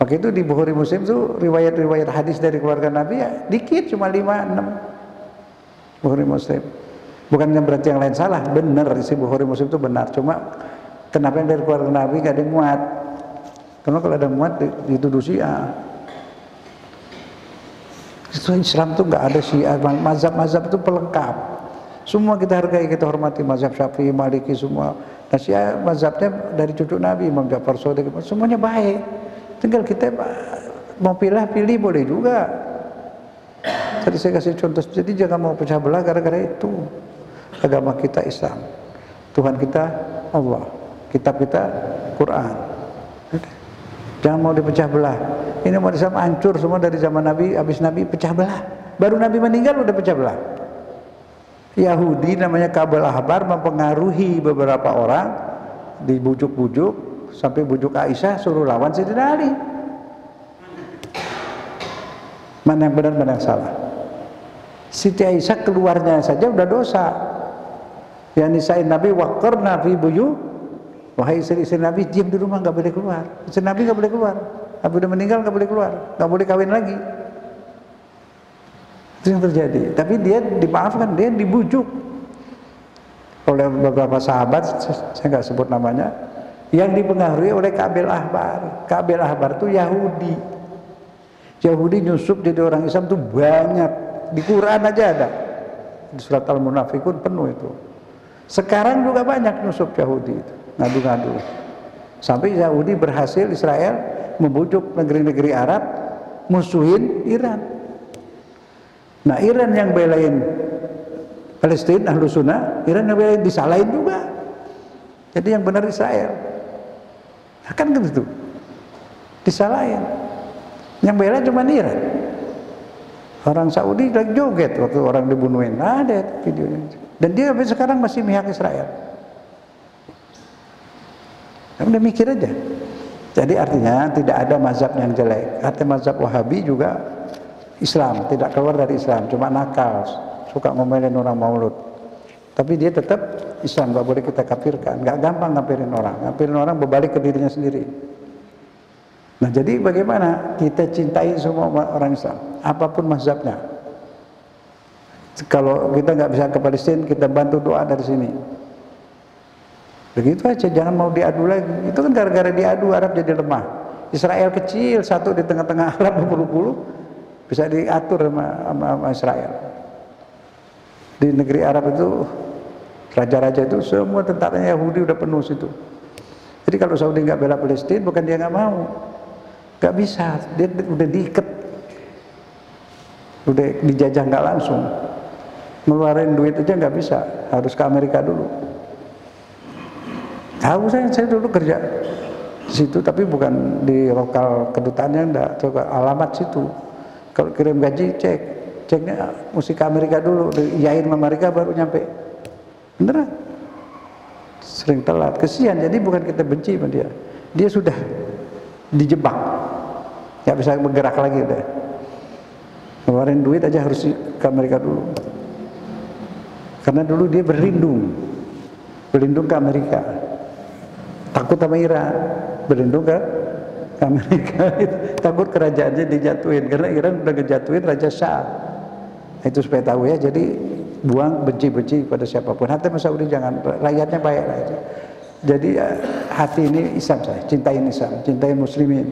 Maka itu di Bukhari Muslim tuh riwayat-riwayat hadis dari keluarga Nabi ya dikit, cuma 5-6. Bukhari Muslim. Bukannya berarti yang lain salah, benar isi Bukhari Muslim itu benar. Cuma kenapa yang dari keluarga Nabi gak ada muat? Karena kalau ada muat dituduh Syiah. Itu Islam tuh nggak ada Syiah, mazhab-mazhab itu pelengkap. Semua kita hargai, kita hormati, mazhab Syafi'i, Maliki semua. Nah Syiah mazhabnya dari cucu Nabi, Imam Ja'far Shadiq, semuanya baik. Tinggal kita mau pilih boleh juga. Tadi saya kasih contoh, jadi jangan mau pecah belah gara-gara itu. Agama kita Islam, Tuhan kita Allah, kitab kita Quran. Jangan mau dipecah belah. Ini umat Islam hancur semua dari zaman Nabi, habis Nabi pecah belah. Baru Nabi meninggal udah pecah belah. Yahudi namanya Kabul Ahbar mempengaruhi beberapa orang, dibujuk-bujuk sampai bujuk Aisyah suruh lawan Sayyidina Ali. Mana yang benar, mana yang salah? Siti Aisyah keluarnya saja udah dosa. Ya nisain Nabi waqarna fi buyut. Wahai istri-istri Nabi, diam di rumah, nggak boleh keluar. Istri Nabi nggak boleh keluar. Nabi udah meninggal nggak boleh keluar, nggak boleh kawin lagi. Itu yang terjadi. Tapi dia dimaafkan, dia dibujuk oleh beberapa sahabat, saya nggak sebut namanya, yang dipengaruhi oleh Kabil Ahbar. Kabil Ahbar itu Yahudi. Yahudi nyusup jadi orang Islam tuh banyak. Di Quran aja ada. Di surat Al-Munafikun penuh itu. Sekarang juga banyak nyusup Yahudi itu. Ngadu-ngadu sampai Yahudi berhasil Israel membujuk negeri-negeri Arab musuhin Iran. Nah Iran yang belain Palestina, Ahlu Sunnah, Iran yang belain disalahin juga. Jadi yang benar Israel. Nah, kan gitu, disalahin. Yang bela cuma Iran. Orang Saudi lagi joget waktu orang dibunuhin, ada videonya. Dan dia sampai sekarang masih pihak Israel. Udah mikir aja. Jadi artinya tidak ada mazhab yang jelek. Artinya mazhab Wahabi juga Islam, tidak keluar dari Islam, cuma nakal, suka ngomelin orang maulud. Tapi dia tetap Islam, nggak boleh kita kafirkan. Nggak gampang ngapirin orang berbalik ke dirinya sendiri. Nah jadi bagaimana kita cintai semua orang Islam, apapun mazhabnya. Kalau kita nggak bisa ke Palestina, kita bantu doa dari sini. Begitu aja, jangan mau diadu lagi. Itu kan gara-gara diadu Arab jadi lemah. Israel kecil, satu di tengah-tengah Arab berpuluh-puluh, bisa diatur sama Israel. Di negeri Arab itu, raja-raja itu semua tentaranya Yahudi udah penuh situ. Jadi kalau Saudi nggak bela Palestina, bukan dia nggak mau, nggak bisa. Dia udah diikat, udah dijajah nggak langsung. Ngeluarin duit aja nggak bisa, harus ke Amerika dulu. Tahu saya dulu kerja di situ, tapi bukan di lokal kedutaannya, enggak, coba alamat situ. Kalau kirim gaji ceknya mesti ke Amerika dulu, diiyain sama Amerika baru nyampe. Beneran? Sering telat, kesian. Jadi bukan kita benci sama dia, dia sudah dijebak, nggak bisa bergerak lagi udah. Ngeluarin duit aja harus ke Amerika dulu, karena dulu dia berlindung ke Amerika. Takut sama Iran, berlindung ke Amerika. Takut kerajaannya dijatuhin, karena Iran udah ngejatuhin Raja Shah. Itu supaya tahu ya, jadi buang benci-benci pada siapapun. Hatta Saudi jangan, rakyatnya baik lah itu. Jadi hati ini Islam saya, cintain Islam, cintain muslimin.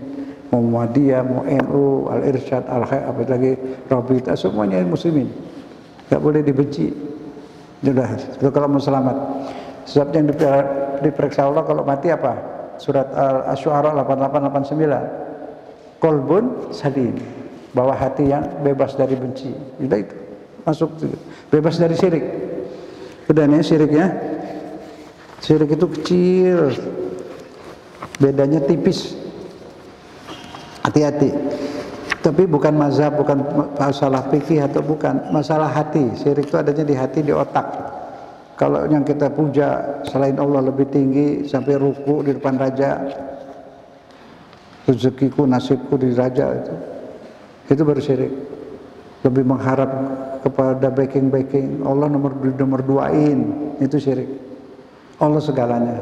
Mau Muhammadiyah, mau NU, Al-Irsyad, Al-Khair, apa lagi, Rabita, semuanya muslimin. Gak boleh dibenci. Sudah, itu kalau mau selamat. Sebab yang diperiksa Allah kalau mati apa? Surat Asy-Syu'ara 88-89. Qalbun salim, bawa hati yang bebas dari benci. Itu masuk, bebas dari syirik. Udah nih syiriknya. Syirik itu kecil, bedanya tipis. Hati-hati. Tapi bukan mazhab, bukan masalah fikih atau bukan masalah hati. Syirik itu adanya di hati, di otak. Kalau yang kita puja selain Allah lebih tinggi, sampai ruku di depan raja, rezekiku, nasibku di raja, itu baru syirik. Lebih mengharap kepada backing Allah nomor duain, itu syirik. Allah segalanya.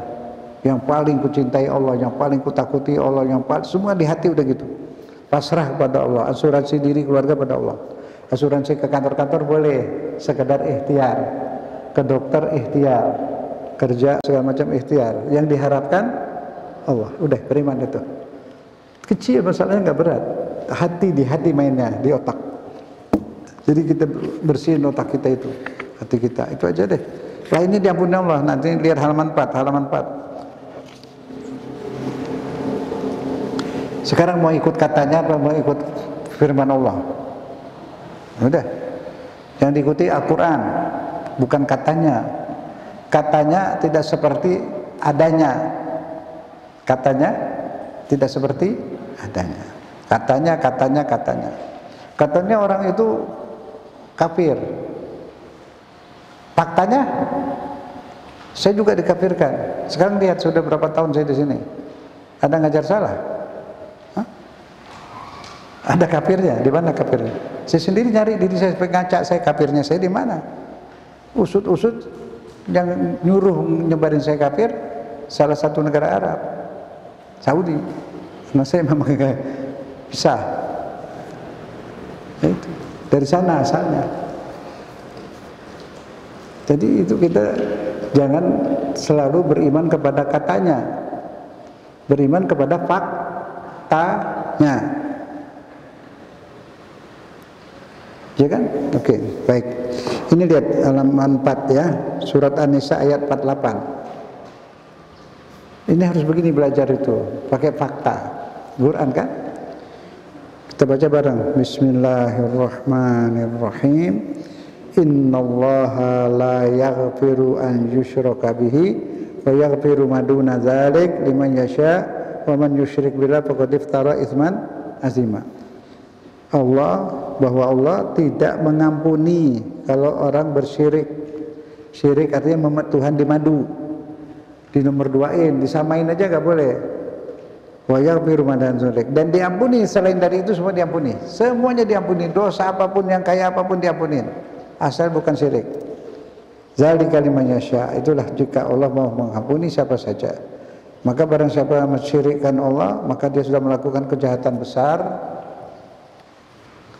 yang paling kucintai Allah, yang paling kutakuti Allah, yang paling, semua di hati udah gitu. Pasrah kepada Allah, asuransi diri keluarga pada Allah. Asuransi ke kantor-kantor boleh, sekedar ikhtiar. Ke dokter ikhtiar, kerja segala macam ikhtiar. Yang diharapkan Allah, udah beriman itu. Kecil masalahnya, nggak berat. Di hati mainnya, di otak. Jadi kita bersihin otak kita itu, hati kita, itu aja deh. Lainnya diampuni Allah. Nanti lihat halaman 4. Sekarang mau ikut katanya apa mau ikut firman Allah? Udah. Yang diikuti Al-Quran, bukan katanya. Katanya tidak seperti adanya. Katanya tidak seperti adanya. Katanya orang itu kafir. Faktanya saya juga dikafirkan. Sekarang lihat sudah berapa tahun saya di sini. Ada ngajar salah? Ada kafirnya, di mana kafirnya? Saya sendiri nyari diri saya, ngaca saya kafirnya saya di mana? Usut yang nyuruh nyebarin saya kafir salah satu negara Arab, Saudi. Nah saya memang bisa. Itu dari sana asalnya. Jadi itu kita jangan selalu beriman kepada katanya, beriman kepada faktanya. Ya kan? Oke, baik. Ini lihat halaman 4 ya, surat An-Nisa ayat 48. Ini harus begini belajar itu, pakai fakta. Quran kan? Kita baca bareng. Bismillahirrahmanirrahim. Innallaha la yaghfiru an yushraka bihi wa yaghfiru ma duna dzalik liman yasha wa man yusyrik billahi faqad iftara itsman azima. Bahwa Allah tidak mengampuni kalau orang bersyirik. Syirik artinya Tuhan dimadu, di nomor duain, disamain aja gak boleh. Wa yaghfiru ma duna dzalik, dan diampuni selain dari itu semua diampuni. Semuanya diampuni, dosa apapun yang kayak apapun diampunin, asal bukan syirik. Zalika liman yasha, itulah jika Allah mau mengampuni siapa saja. Maka barang siapa yang mensyirikkan Allah, maka dia sudah melakukan kejahatan besar,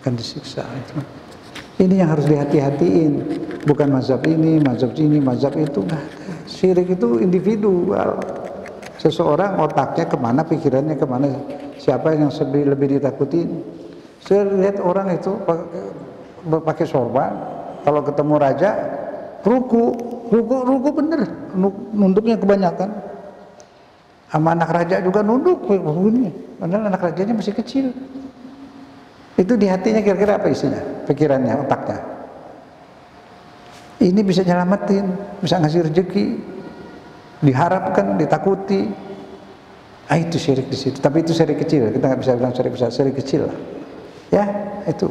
akan disiksa. Ini yang harus dihati-hatiin, bukan mazhab ini, mazhab ini, mazhab itu. Nah, syirik itu individual. Seseorang otaknya kemana, pikirannya kemana, siapa yang lebih ditakutin. Saya lihat orang itu pakai sorban, kalau ketemu raja, ruku bener, nunduknya kebanyakan. Sama anak raja juga nunduk, padahal anak rajanya masih kecil. Itu di hatinya kira-kira apa isinya? Pikirannya, otaknya. Ini bisa nyelamatin, bisa ngasih rezeki, diharapkan, ditakuti. Itu syirik di situ. Tapi itu syirik kecil. Kita nggak bisa bilang syirik besar, syirik kecil lah. Ya, itu.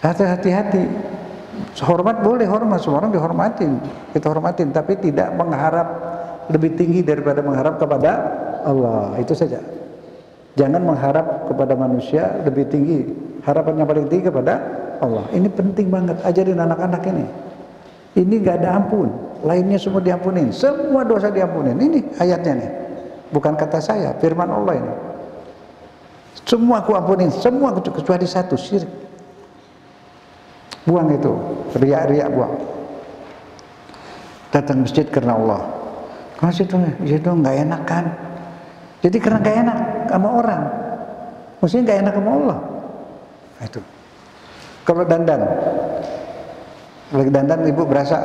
Hati-hati. Hormat boleh, hormat, semua orang dihormatin. Kita hormatin, tapi tidak mengharap lebih tinggi daripada mengharap kepada Allah. Itu saja. Jangan mengharap kepada manusia lebih tinggi, harapan yang paling tinggi kepada Allah. Ini penting banget, ajarin anak-anak ini. Ini gak ada ampun, lainnya semua diampunin, semua dosa diampunin. Ini ayatnya nih, bukan kata saya, firman Allah ini. Semua aku ampunin, semua kecuali satu, syirik. Buang itu, riak-riak buang. Datang masjid karena Allah. Kalau situ gak enak kan? Jadi karena gak enak sama orang, mestinya gak enak sama Allah. Itu. Kalau dandan, lagi dandan ibu berasa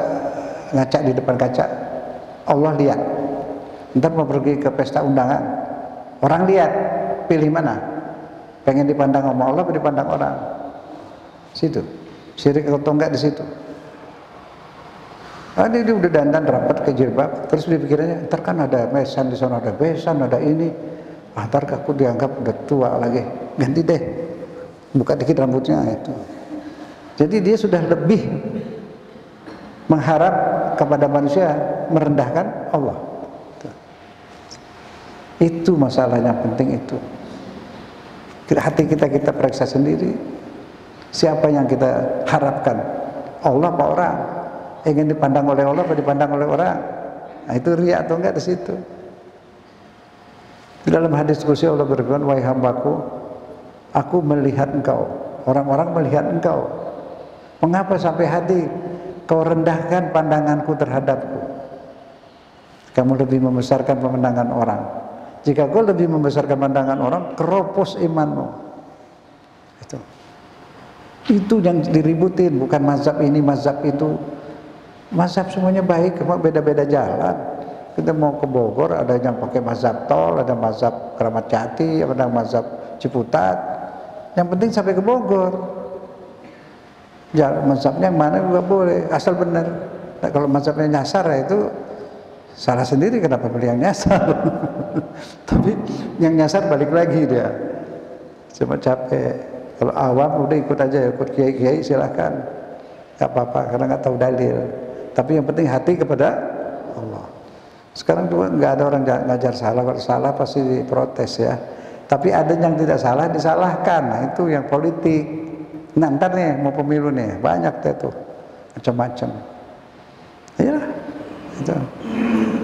ngaca di depan kaca, Allah lihat. Ntar mau pergi ke pesta undangan, orang lihat, pilih mana? Pengen dipandang sama Allah atau dipandang orang? Situ, syirik atau enggak di situ. Dia udah dandan rapat ke jilbab, terus dipikirannya, ntar kan ada besan di sana, ada besan, ada ini, ntar aku dianggap udah tua lagi, ganti deh, buka dikit rambutnya itu. Jadi dia sudah lebih mengharap kepada manusia, merendahkan Allah. Itu masalahnya penting itu. Hati kita periksa sendiri, siapa yang kita harapkan, Allah apa orang? Ingin dipandang oleh Allah atau dipandang oleh orang? Nah, itu riya atau enggak di situ. Di dalam hadis qudsi Allah berfirman, wahai hambaku, aku melihat engkau, orang-orang melihat engkau. Mengapa sampai hati kau rendahkan pandanganku terhadapku? Kamu lebih membesarkan pemandangan orang. Jika kau lebih membesarkan pandangan orang, keropos imanmu. Itu yang diributin, bukan mazhab ini, mazhab itu. Mazhab semuanya baik, cuma beda-beda jalan. Kita mau ke Bogor, ada yang pakai mazhab tol, ada mazhab Keramat Jati, ada mazhab Ciputat. Yang penting sampai ke Bogor. Ya, mazhabnya yang mana juga boleh, asal benar. Nah, kalau mazhabnya nyasar ya itu salah sendiri, kenapa beli yang nyasar. Tapi yang nyasar balik lagi dia. Cuma capek. Kalau awam udah ikut aja, ikut kiai-kiai silahkan, nggak apa-apa karena nggak tahu dalil. Tapi yang penting hati kepada Allah. Sekarang juga nggak ada orang ngajar salah, kalau salah pasti diprotes ya. Tapi ada yang tidak salah disalahkan. Nah itu yang politik. Nah ntar nih mau pemilu nih banyak tuh macam-macam. Iya, itu.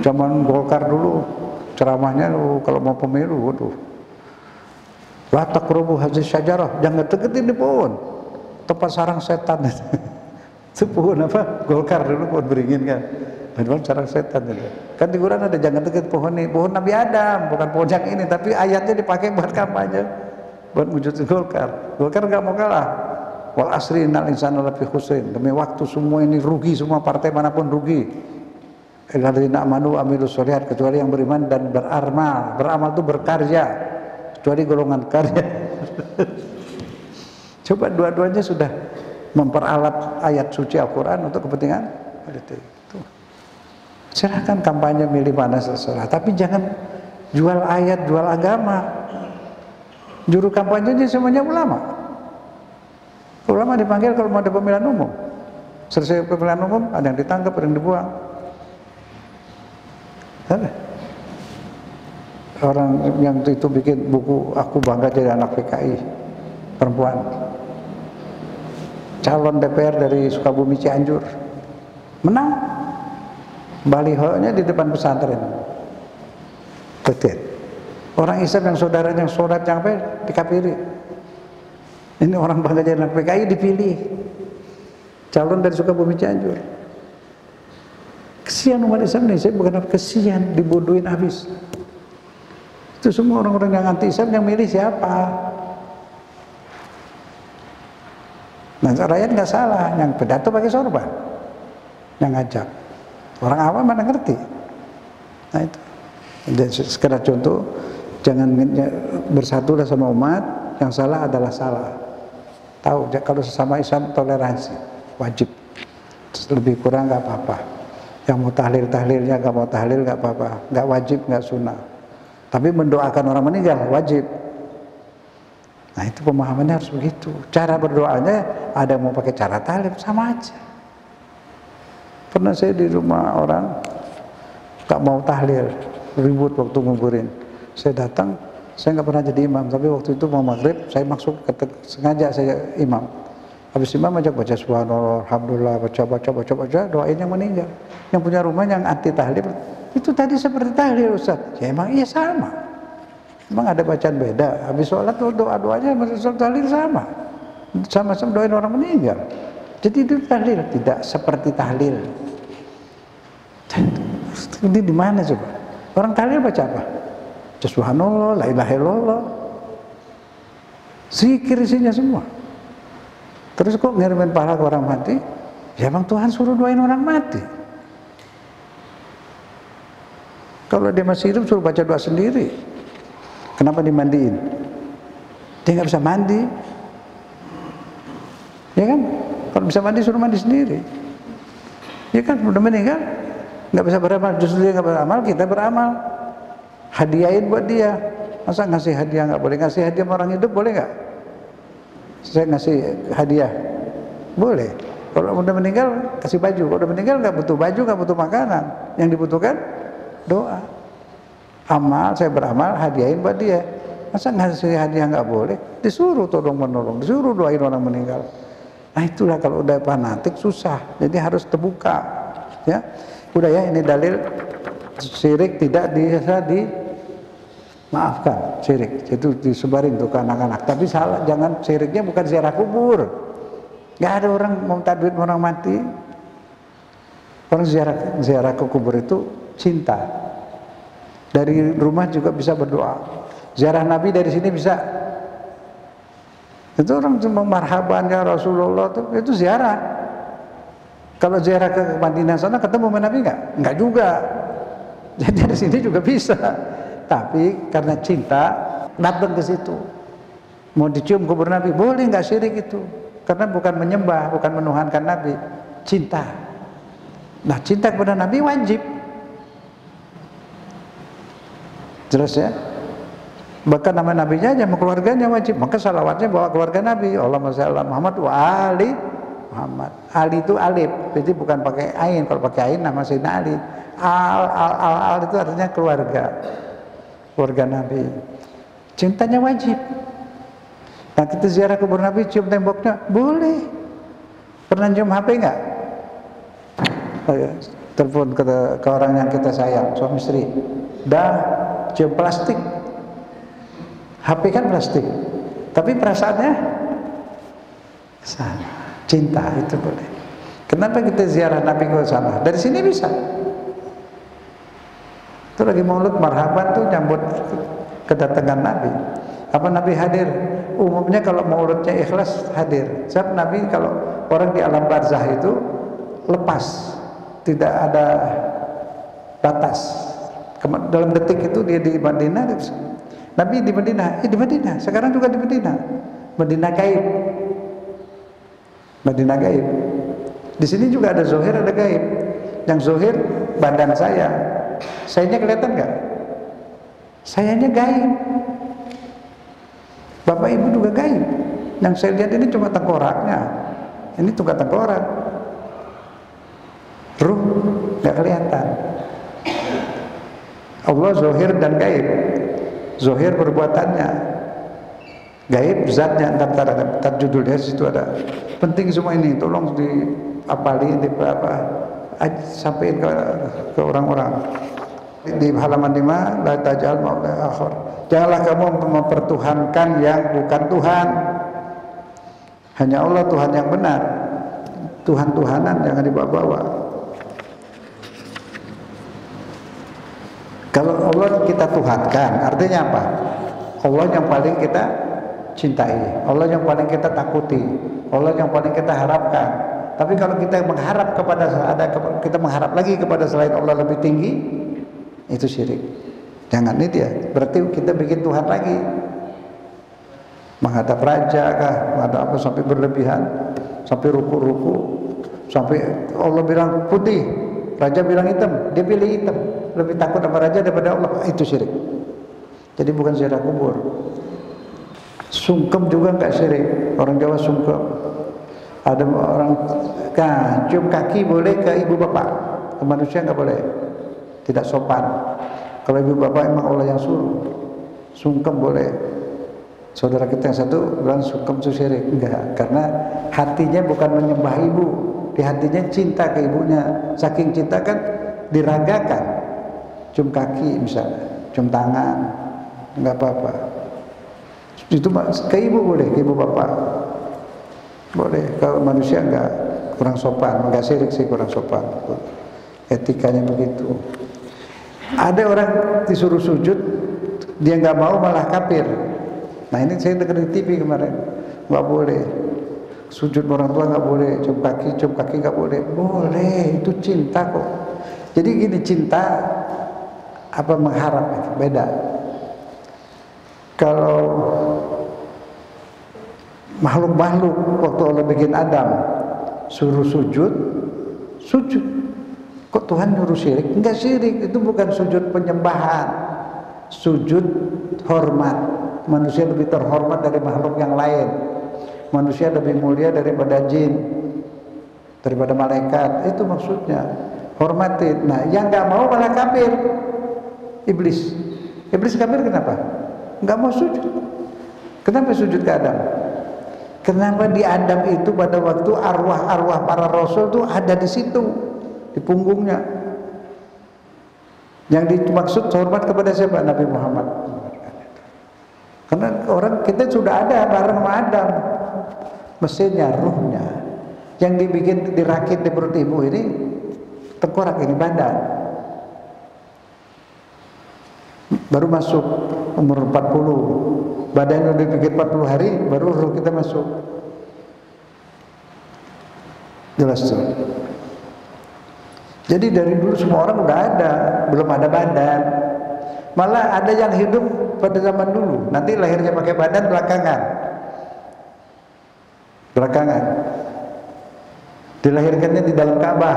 Zaman Golkar dulu ceramahnya kalau mau pemilu, waduh. La taqrabu hadhihi syajarah, jangan deketin di pohon. Tempat sarang setan. Itu pohon apa? Golkar dulu pohon beringin kan. Memang sarang setan itu. Kan di Quran ada jangan dekat pohon ini, pohon Nabi Adam, bukan pohon yang ini, tapi ayatnya dipakai buat kampanye. Buat wujud Golkar. Golkar enggak mau kalah. Wal asri innal insana lafi khusrin. Demi waktu semua ini rugi, semua partai manapun rugi. Alladzina amanu amilus sholihat, kecuali yang beriman dan beramal. Beramal itu berkarya. Kecuali golongan karya. Coba dua-duanya sudah memperalat ayat suci Al-Quran untuk kepentingan politik. Silahkan kampanye milih mana terserah, tapi jangan jual ayat, jual agama. Juru kampanyenya semuanya ulama. Ulama dipanggil kalau mau ada pemilihan umum. Selesai pemilihan umum, ada yang ditangkap, ada yang dibuang. Ada. Orang yang itu bikin buku Aku Bangga Jadi Anak PKI, perempuan, calon DPR dari Sukabumi Cianjur, menang, balihonya di depan pesantren. Betul. Orang Islam yang saudaranya yang sholat yang apa dikafiri. Ini orang Bangga Jadi Anak PKI dipilih, calon dari Sukabumi Cianjur. Kesian umat Islam nih, saya bukan kesian, dibodohin habis. Itu semua orang-orang yang anti Islam yang milih siapa? Nah rakyat nggak salah, yang pidato pakai sorban, yang ngajak. Orang awam mana ngerti? Nah itu. Dan sekedar contoh, jangan bersatulah sama umat, yang salah adalah salah. Tahu, kalau sesama Islam toleransi, wajib. Lebih kurang nggak apa-apa. Yang mau tahlilnya nggak mau tahlil nggak apa-apa, nggak wajib nggak sunnah. Tapi mendoakan orang meninggal wajib. Nah itu pemahamannya harus begitu. Cara berdoanya ada yang mau pakai cara tahlil sama aja. Pernah saya di rumah orang gak mau tahlil, ribut waktu nguburin. Saya datang, saya nggak pernah jadi imam, tapi waktu itu mau maghrib saya masuk sengaja saya imam. Habis imam ajak baca subhanallah, alhamdulillah, baca, doain yang meninggal. Yang punya rumah yang anti tahlil, itu tadi seperti tahlil Ustaz. Ya emang iya sama. Emang ada bacaan beda. Habis sholat doa-doanya sholat tahlil sama. Sama-sama doain orang meninggal. Jadi itu tahlil, tidak seperti tahlil. Ini di mana coba? Orang tahlil baca apa? Subhanallah, la ilaha illallah. Zikir isinya semua. Terus kok ngirimin pahala ke orang mati? Ya emang Tuhan suruh doain orang mati. Kalau dia masih hidup suruh baca doa sendiri. Kenapa dimandiin? Dia nggak bisa mandi. Ya kan? Kalau bisa mandi suruh mandi sendiri. Ya kan? Udah meninggal nggak bisa beramal. Justru dia nggak beramal, kita beramal. Hadiahin buat dia. Masa ngasih hadiah nggak boleh? Ngasih hadiah orang hidup boleh nggak? Saya ngasih hadiah boleh. Kalau udah meninggal kasih baju. Kalau udah meninggal nggak butuh baju, nggak butuh makanan. Yang dibutuhkan doa. Amal, saya beramal, hadiahin buat dia. Masa ngasih hadiah nggak boleh? Disuruh tolong menolong, disuruh doain orang meninggal. Nah itulah kalau udah fanatik susah. Jadi harus terbuka. Ya, udah ya ini dalil Syirik tidak bisa dimaafkan, syirik itu disebarin tuh ke anak-anak. Tapi salah, jangan syiriknya bukan ziarah kubur. Nggak ada orang mau tadwid orang mati. Orang ziarah ke kubur itu cinta. Dari rumah juga bisa berdoa. Ziarah Nabi dari sini bisa. Itu orang cuma marhaban ya Rasulullah itu ziarah. Kalau ziarah ke Madinah sana ketemu sama Nabi nggak? Nggak juga. Jadi dari sini juga bisa. Tapi karena cinta datang ke situ. Mau dicium kubur Nabi boleh, nggak syirik itu. Karena bukan menyembah, bukan menuhankan Nabi. Cinta. Nah, cinta kepada Nabi wajib. Jelas ya? Bahkan nama nabinya aja sama keluarganya wajib. Maka salawatnya bawa keluarga Nabi. Allahumma shalli ala Muhammad wa ali Muhammad. Ali itu alif, jadi bukan pakai ain. Kalau pakai ain nama Sayyidina Ali. Al itu artinya keluarga Nabi. Cintanya wajib. Nah, kita ziarah kubur Nabi, cium temboknya boleh. Pernah cium HP nggak? Telepon ke orang yang kita sayang, suami istri. Dah cium plastik. HP kan plastik, tapi perasaannya sana. Cinta itu boleh. Kenapa kita ziarah Nabi ke sana? Dari sini bisa. Itu lagi maulud marhaban tuh nyambut kedatangan Nabi. Apa Nabi hadir? Umumnya kalau mauludnya ikhlas hadir. Sebab Nabi kalau orang di alam barzah itu lepas, tidak ada batas. Dalam detik itu dia di Madinah. Nabi di Madinah, di Madinah. Sekarang juga di Madinah. Madinah gaib. Madinah gaib. Di sini juga ada zohir, ada gaib. Yang zohir badan saya. Sayanya kelihatan nggak? Sayanya gaib. Bapak Ibu juga gaib. Yang saya lihat ini cuma tengkoraknya. Ini juga tengkorak. Ruh nggak kelihatan. Allah zohir dan gaib. Zohir perbuatannya, gaib zatnya. Ntar judulnya situ ada. Penting semua ini, tolong diapalin, sampaikan ke orang-orang. Di halaman 5, la taj'al ma'allahi akhar. Janganlah kamu mempertuhankan yang bukan Tuhan. Hanya Allah Tuhan yang benar. Tuhan-tuhanan jangan dibawa-bawa. Kalau Allah kita tuhankan, artinya apa? Allah yang paling kita cintai, Allah yang paling kita takuti, Allah yang paling kita harapkan. Tapi kalau kita mengharap kita mengharap lagi kepada selain Allah lebih tinggi, itu syirik. Jangan itu ya. Berarti kita bikin Tuhan lagi. Menghadap raja kah? Menghadap apa sampai berlebihan, sampai ruku-ruku, sampai Allah bilang putih, raja bilang hitam, dia pilih hitam. Lebih takut sama raja daripada Allah, itu syirik. Jadi bukan ziarah kubur. Sungkem juga enggak syirik. Orang Jawa sungkem. Ada orang cium kaki boleh ke ibu bapak, ke manusia enggak boleh. Tidak sopan. Kalau ibu bapak emang Allah yang suruh. Sungkem boleh. Saudara kita yang satu bilang sungkem itu syirik. Enggak, karena hatinya bukan menyembah ibu. Di hatinya cinta ke ibunya. Saking cinta kan diragakan. Cium kaki misalnya, cium tangan, nggak apa-apa. Itu ke ibu boleh, ke ibu bapak boleh. Kalau manusia nggak, kurang sopan, nggak syirik sih, kurang sopan. Etikanya begitu. Ada orang disuruh sujud, dia nggak mau malah kafir. Nah ini saya dengar di TV kemarin, nggak boleh. Sujud orang tua nggak boleh, cium kaki nggak boleh. Boleh, itu cinta kok. Jadi gini, cinta apa mengharap itu beda. Kalau makhluk-makhluk waktu Allah bikin Adam suruh sujud. Kok Tuhan nyuruh syirik? Enggak syirik, itu bukan sujud penyembahan, sujud hormat. Manusia lebih terhormat dari makhluk yang lain. Manusia lebih mulia daripada jin, daripada malaikat. Itu maksudnya, hormatin. Nah, yang nggak mau malah kafir. Iblis kafir kenapa? Nggak mau sujud. Kenapa sujud ke Adam? Kenapa di Adam itu pada waktu arwah-arwah para rasul itu ada di situ, di punggungnya. Yang dimaksud hormat kepada siapa? Nabi Muhammad. Karena orang kita sudah ada bareng sama Adam, mesinnya, ruhnya. Yang dibikin, dirakit di perut ibu ini tengkorak, ini badan. Baru masuk umur 40, badan udah dibikin 40 hari, baru ruh kita masuk. Jelas tuh. Jadi dari dulu semua orang udah ada, belum ada badan. Malah ada yang hidup pada zaman dulu, nanti lahirnya pakai badan belakangan. Belakangan. Dilahirkannya di dalam Ka'bah.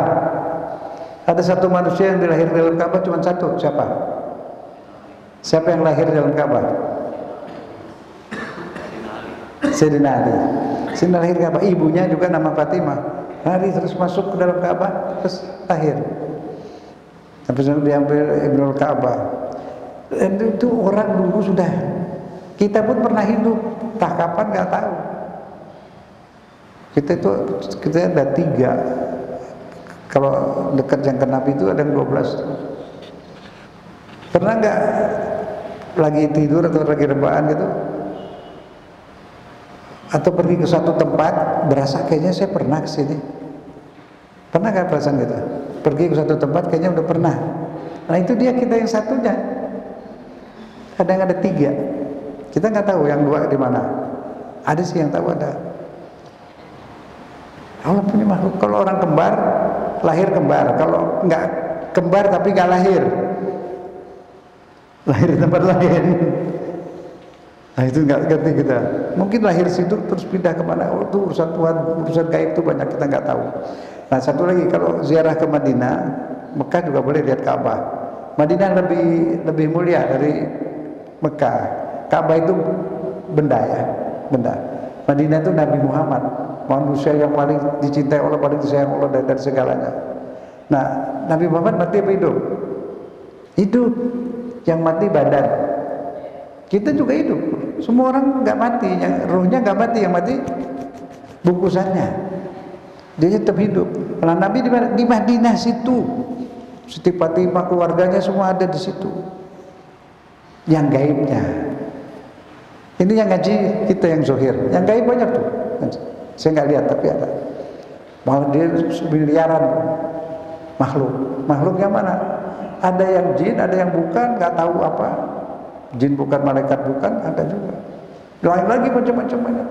Ada satu manusia yang dilahirkan di dalam Ka'bah cuma satu, siapa? Siapa yang lahir di dalam Ka'bah? Sayyidina Ali. Sayyidina lahir Ka'bah, ibunya juga nama Fatimah. Lari terus masuk ke dalam Ka'bah, terus lahir. Sampai diambil Ibnul Ka'bah. Dan itu orang dulu sudah. Kita pun pernah hidup, tak kapan nggak tahu. Kita ada 3. Kalau dekat yang ke Nabi itu ada 12. Pernah nggak lagi tidur atau lagi rebahan gitu? Atau pergi ke satu tempat, berasa kayaknya saya pernah ke sini. Pernah nggak perasaan gitu? Pergi ke satu tempat, kayaknya udah pernah. Nah itu dia, kita yang satunya. Kadang ada 3. Kita nggak tahu yang 2 di mana. Ada sih yang tahu ada. Allah punya makhluk. Kalau orang kembar, lahir kembar. Kalau nggak kembar tapi nggak lahir, lahir di tempat lain. Nah itu nggak ngerti kita. Mungkin lahir situ terus pindah kemana? Oh itu urusan Tuhan, urusan gaib itu banyak kita nggak tahu. Nah satu lagi, kalau ziarah ke Madinah, Mekah juga boleh lihat Ka'bah. Madinah lebih mulia dari Mekah. Ka'bah itu benda ya, benda. Madinah itu Nabi Muhammad, manusia yang paling dicintai Allah, paling disayang Allah dari segalanya. Nah Nabi Muhammad mati apa hidup? Hidup. Yang mati badan. Kita juga hidup. Semua orang nggak mati, yang ruhnya nggak mati, yang mati bungkusannya. Dia tetap hidup. Nah, Nabi di mana? Di Madinah situ. Siti Fatimah, keluarganya semua ada di situ. Yang gaibnya. Ini yang ngaji kita yang zohir. Yang gaib banyak tuh. Saya nggak lihat tapi ada. Malah dia miliaran makhluk. Makhluk yang mana? Ada yang jin, ada yang bukan, nggak tahu apa. Jin bukan, malaikat bukan, ada juga. Lain lagi macam-macam banyak.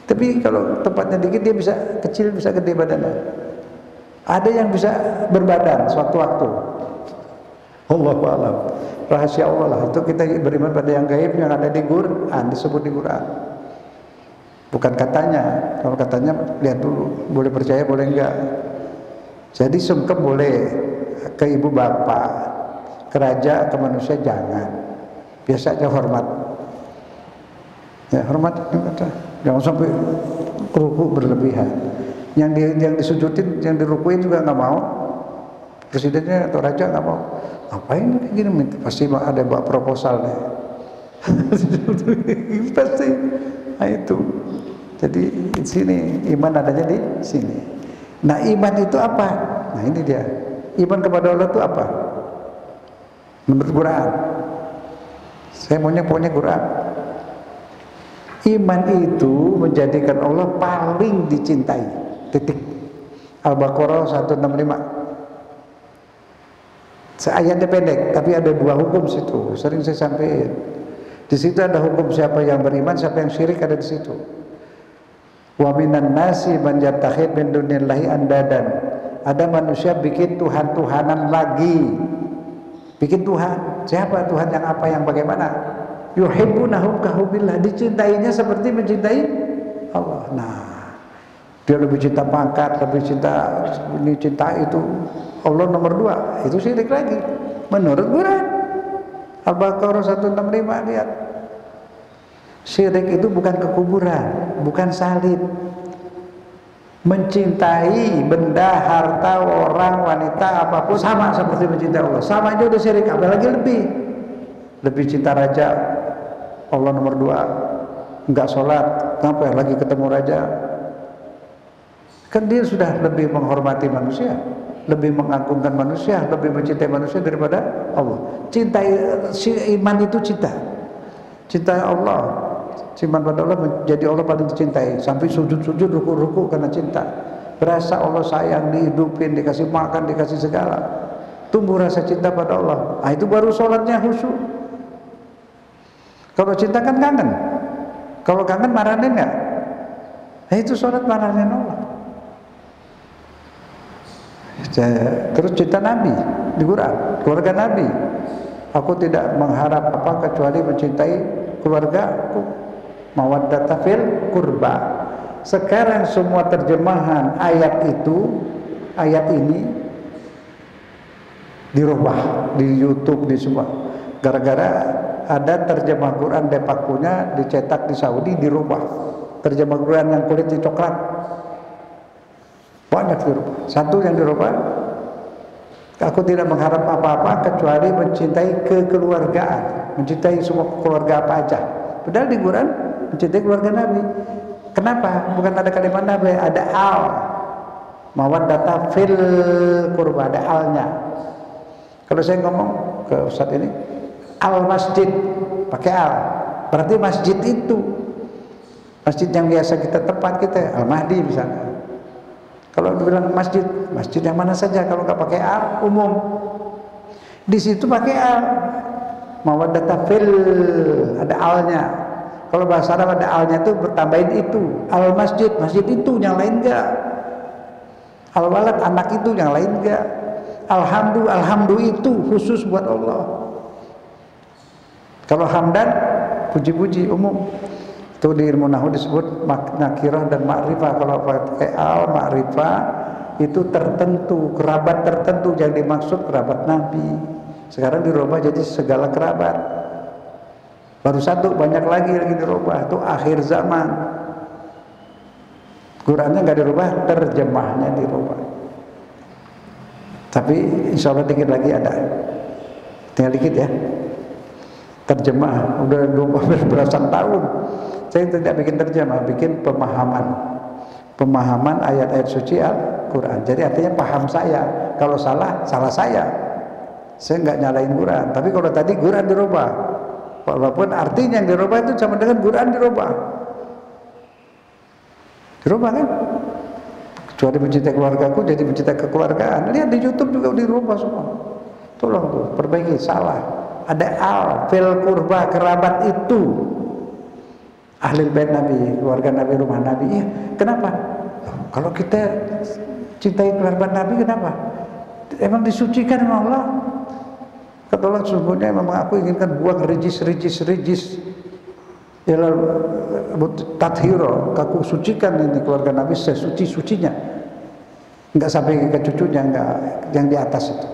Tapi kalau tempatnya dikit dia bisa kecil, bisa gede badannya. Ada yang bisa berbadan suatu waktu. Allahu a'lam. Rahasia Allah lah. Itu kita beriman pada yang gaib yang ada di Quran, disebut di Quran. Bukan katanya. Kalau katanya lihat dulu, boleh percaya boleh enggak. Jadi sungkem boleh, ke ibu bapak, ke raja, ke manusia jangan. Biasa aja hormat. Ya hormat, jangan sampai ruku berlebihan. Yang disujudin, yang dirukuin juga nggak mau. Presidennya atau raja nggak mau. Ngapain kayak gini? Pasti ada bawa proposal nih. Pasti. Nah itu. Jadi di sini iman adanya di sini. Nah iman itu apa? Nah ini dia. Iman kepada Allah itu apa? Menurut Quran. Saya maunya pokoknya Quran. Iman itu menjadikan Allah paling dicintai. Titik. Al-Baqarah 165. Ayatnya pendek, tapi ada 2 hukum situ. Sering saya sampaikan. Di situ ada hukum siapa yang beriman, siapa yang syirik, ada di situ. Wa minan nasi man yattakhid min dunillahi andadan. Ada manusia bikin Tuhan-Tuhanan lagi. Bikin Tuhan. Siapa Tuhan, yang apa, yang bagaimana? Yuhibbunahum kahubbillah. Dicintainya seperti mencintai Allah. Nah, dia lebih cinta pangkat, lebih cinta ini, cinta itu. Allah nomor 2. Itu syirik lagi. Menurut Quran. Al-Baqarah 165, lihat. Syirik itu bukan kekuburan, bukan salib. Mencintai benda, harta, orang, wanita, apapun sama seperti mencintai Allah. Sama aja udah syirik, apalagi lebih. Lebih cinta raja, Allah nomor 2. Enggak sholat, kenapa lagi ketemu raja? Kan dia sudah lebih menghormati manusia. lebih mengagungkan manusia, lebih mencintai manusia daripada Allah. Cintai si iman itu cinta Allah, iman pada Allah menjadi Allah paling dicintai, sampai sujud-sujud, ruku-ruku karena cinta. Berasa Allah sayang, dihidupin, dikasih makan, dikasih segala. Tumbuh rasa cinta pada Allah. Nah, itu baru sholatnya khusyuk. Kalau cinta kan kangen. Kalau kangen marahin nggak? Nah, itu sholat marahin Allah. Terus cinta Nabi di Quran, keluarga Nabi. Aku tidak mengharap apa kecuali mencintai keluargaku. Mawaddata fil qurba. Sekarang semua terjemahan ayat ini dirubah di YouTube, di semua. Gara-gara ada terjemah Quran depakunya dicetak di Saudi, dirubah. Terjemah Quran yang kulitnya coklat banyak dirubah. Satu yang dirubah, aku tidak mengharap apa-apa kecuali mencintai kekeluargaan, mencintai semua keluarga apa aja. Padahal di Quran mencintai keluarga Nabi. Kenapa? Bukan ada kalimat Nabi, ada al. Mawaddata fil qurba, ada alnya. Kalau saya ngomong ke Ustadz ini, al masjid, pakai al. Berarti masjid itu masjid yang biasa kita tempat kita, Al Mahdi misalnya. Kalau dibilang masjid, masjid yang mana saja kalau nggak pakai al, umum. Di situ pakai al. Mawaddata fil, ada alnya. Kalau bahasa Arab ada alnya itu bertambahin itu. Al masjid, masjid itu, yang lain enggak. Al walad, anak itu, yang lain enggak. Alhamdu itu khusus buat Allah. Kalau hamdan, puji-puji umum. Itu di ilmu nahwu disebut nakirah dan ma'rifah. Kalau pakai al, ma'rifah itu tertentu, kerabat tertentu yang dimaksud kerabat Nabi. Sekarang dirubah jadi segala kerabat. Baru satu, banyak lagi dirubah. Itu akhir zaman. Qurannya nggak dirubah, terjemahnya dirubah. Tapi insya Allah dikit lagi ada. Tinggal dikit ya. Terjemah udah 20 belasan tahun. Saya tidak bikin terjemah, bikin pemahaman ayat-ayat suci Al-Quran. Jadi artinya paham saya. Kalau salah, salah saya. Saya nggak nyalain Quran. Tapi kalau tadi Quran dirubah, walaupun artinya yang dirubah itu sama dengan Quran dirubah. Dirubah kan? Kecuali mencintai keluargaku jadi mencintai kekeluargaan. Lihat di YouTube juga dirubah semua. Tolong tuh, perbaiki, salah. Ada al, fil kurba, kerabat itu. Ahli bait Nabi, keluarga Nabi, rumah Nabi. Iya, kenapa? Kalau kita cintai keluarga Nabi, kenapa? Emang disucikan sama Allah. Kata Allah, sesungguhnya memang aku inginkan buang rijis. Ya lalu tathiro, aku sucikan ini keluarga Nabi sesuci-sucinya. Enggak sampai ke cucunya, enggak yang di atas itu.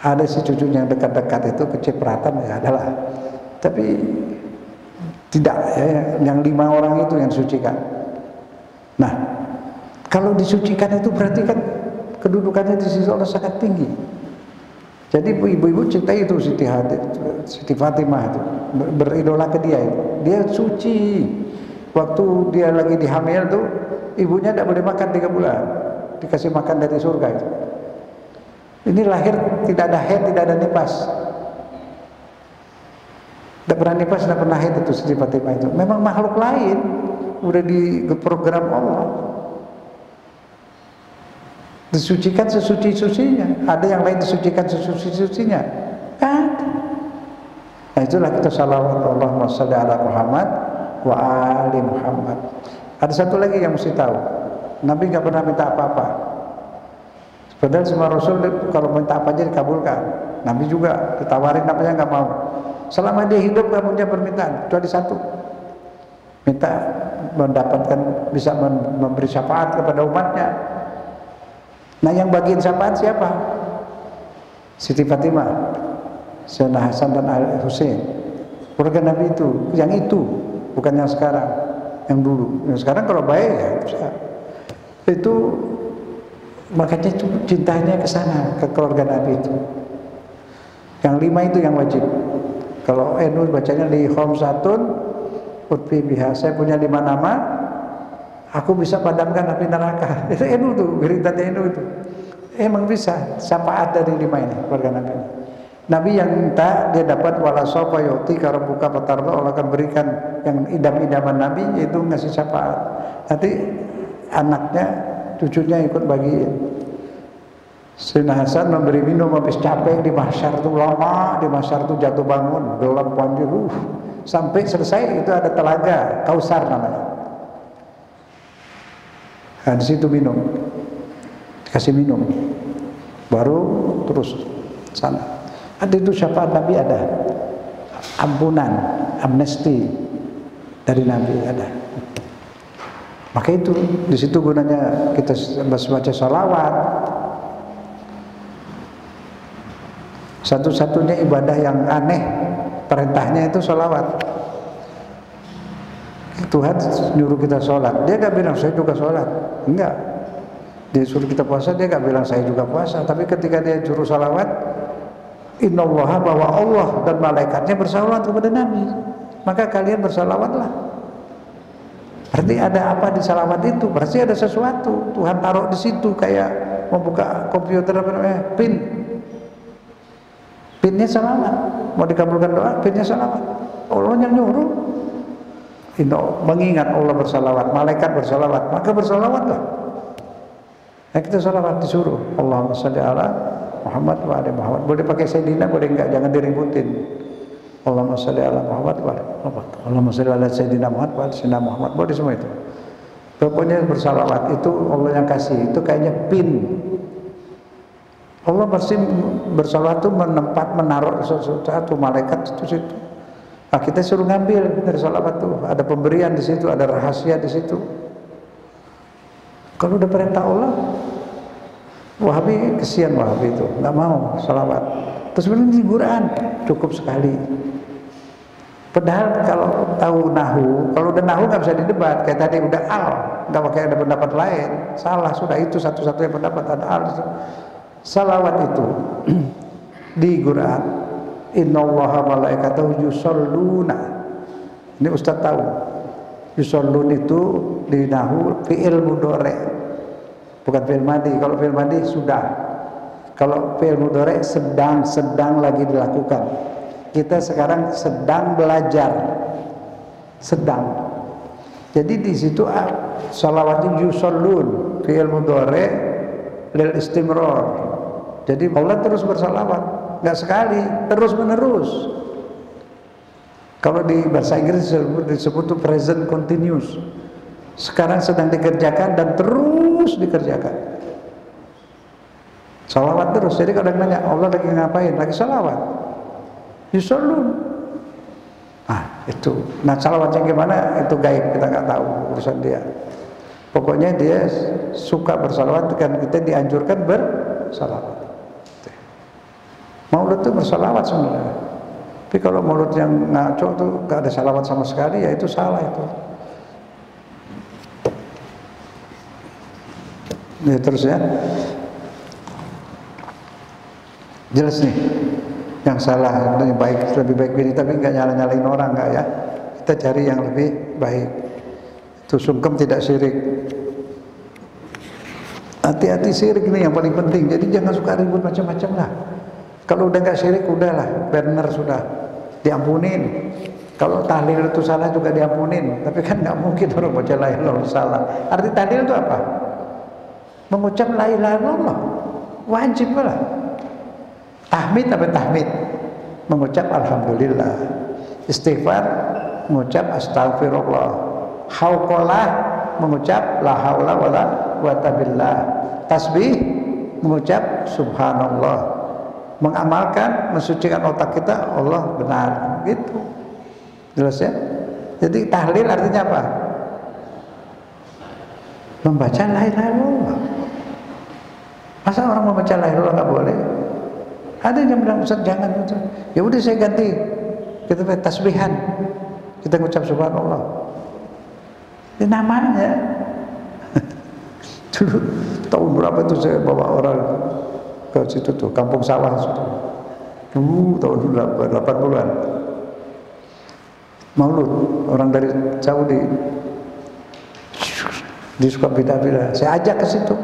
Ada si cucunya yang dekat-dekat itu kecipratan ya adalah. Tapi tidak ya, yang 5 orang itu yang disucikan. Nah, kalau disucikan itu berarti kan kedudukannya di sisi Allah sangat tinggi. Jadi ibu-ibu cintai itu Siti Fatimah itu, beridola ke dia itu. Dia suci. Waktu dia lagi dihamil tuh, ibunya tidak boleh makan 3 bulan, dikasih makan dari surga itu. Ini lahir tidak ada haid, tidak ada nifas. Tidak pernah nifas, tidak pernah haid itu Siti Fatimah itu. Memang makhluk lain, udah di program Allah. Disucikan sesuci-sucinya. Ada yang lain disucikan sesuci-sucinya. Kan? Nah itulah kita salawat Allahumma shalli ala Muhammad wa ali Muhammad. Ada satu lagi yang mesti tahu. Nabi nggak pernah minta apa-apa. Padahal semua Rasul kalau minta apa aja dikabulkan. Nabi juga ditawarin apanya nggak mau. Selama dia hidup nggak punya permintaan kecuali satu. Minta mendapatkan, bisa memberi syafaat kepada umatnya. Nah yang bagian syafaat siapa? Siti Fatimah, Sayyidina Hasan dan Ali Hussein. Keluarga Nabi itu, yang itu, bukan yang sekarang, yang dulu. Yang sekarang kalau baik ya bisa. Itu makanya cintanya ke sana, ke keluarga Nabi itu. Yang 5 itu yang wajib. Kalau NU bacanya li khamsatun utfi biha. Saya punya 5 nama. Aku bisa padamkan api neraka. Itu NU tuh, berita NU itu. Emang bisa syafaat dari 5 ini keluarga Nabi. Nabi yang minta dia dapat wala sawfa yu'tika rabbuka fatarda, Allah akan berikan yang idam-idaman Nabi, yaitu ngasih syafaat. Nanti anaknya, cucunya ikut bagiin. Sayyidina Hasan memberi minum habis capek di mahsyar tuh, lama di mahsyar tuh jatuh bangun, gelap banjir, sampai selesai itu ada telaga Kausar namanya. Nah, di situ minum, dikasih minum, baru terus sana. Ada itu syafaat Nabi, ada ampunan, amnesti dari Nabi ada. Maka itu di situ gunanya kita baca salawat. Satu-satunya ibadah yang aneh perintahnya itu salawat. Tuhan nyuruh kita sholat, dia gak bilang saya juga sholat, enggak. Dia suruh kita puasa, dia gak bilang saya juga puasa. Tapi ketika dia suruh salawat, innallaha, bahwa Allah dan malaikatnya bersalawat kepada Nabi, maka kalian bersalawatlah. Berarti ada apa di salawat itu? Berarti ada sesuatu Tuhan taruh di situ, kayak membuka komputer apa namanya, pinnya salawat. Mau dikabulkan doa, pinnya salawat. Allah yang nyuruh. Mengingat Allah bersalawat, malaikat bersalawat, maka bersalawatlah. Nah, kita salawat disuruh. Allahumma sholli ala Muhammad wa ali Muhammad. Boleh pakai Sayyidina, boleh enggak, jangan diributin. Allahumma sholli ala Muhammad wa ali Muhammad. Allahumma sholli ala Sayyidina Muhammad wa ali Sayyidina Muhammad. Boleh semua itu. Pokoknya bersalawat itu Allah yang kasih. Itu kayaknya pin. Allah pasti bersalawat itu menaruh sesuatu, malaikat itu situ. Nah, kita suruh ngambil dari salawat itu. Ada pemberian di situ, ada rahasia di situ. Kalau udah perintah Allah, Wahabi kesian, Wahabi itu nggak mau salawat. Terus sebenarnya di Quran cukup sekali. Padahal kalau tahu nahu, kalau udah nahu nggak bisa didebat. Kayak tadi udah al, nggak pakai ada pendapat lain. Salah, sudah itu satu-satunya pendapat, ada al. Salawat itu di Quran. Innallaha malaikatahu yusholluna. Ini Ustaz tahu. Yushollun itu di nahu fi'il mudhari', bukan fi'il madhi. Kalau fi'il madhi sudah. Kalau fi'il mudhari' sedang lagi dilakukan. Kita sekarang sedang belajar. Sedang. Jadi di situ salawat yushollun fi'il mudhari' lil istimrar. Jadi Allah terus bersalawat. Nggak sekali, terus menerus. Kalau di bahasa Inggris disebut itu present continuous. Sekarang sedang dikerjakan dan terus dikerjakan. Salawat terus. Jadi kadang nanya, Allah lagi ngapain? Lagi salawat. Yushollun. Nah itu. Nah salawatnya gimana? Itu gaib, kita nggak tahu urusan dia. Pokoknya dia suka bersalawat, kan kita dianjurkan bersalawat. Maulud itu bersalawat sebenarnya. Tapi kalau maulud yang ngaco tuh gak ada salawat sama sekali, ya itu salah itu. Ya terus ya. Jelas nih. Yang salah, yang baik, lebih baik ini, tapi nggak nyala-nyalain orang, nggak ya. Kita cari yang lebih baik. Itu sungkem tidak syirik. Hati-hati syirik ini yang paling penting. Jadi jangan suka ribut macam-macam lah. Kalau udah nggak syirik, udahlah, benar sudah, diampunin. Kalau tahlil itu salah juga diampunin. Tapi kan nggak mungkin orang baca la ilaha illallah salah. Arti tahlil itu apa? Mengucap la ilaha illallah, wajib lah. Tahmid apa tahmid? Mengucap alhamdulillah. Istighfar, mengucap astagfirullah. Hauqalah, mengucap la haula wala quwata billah. Tasbih, mengucap subhanallah. Mengamalkan, mensucikan otak kita, Allah benar, gitu. Jelas ya? Jadi tahlil artinya apa? Membaca la ilaha illallah. Masa orang membaca la ilaha illallah nggak boleh? Ada yang bilang, Ustaz jangan. Ya udah saya ganti, kita tasbihan, kita ngucap subhanallah. Ini namanya. Dulu tahun berapa itu saya bawa orang ke situ tuh, kampung sawah situ. Dulu tahun 80-an. Maulud, orang dari Saudi. Dia suka beda-beda. Saya ajak ke situ.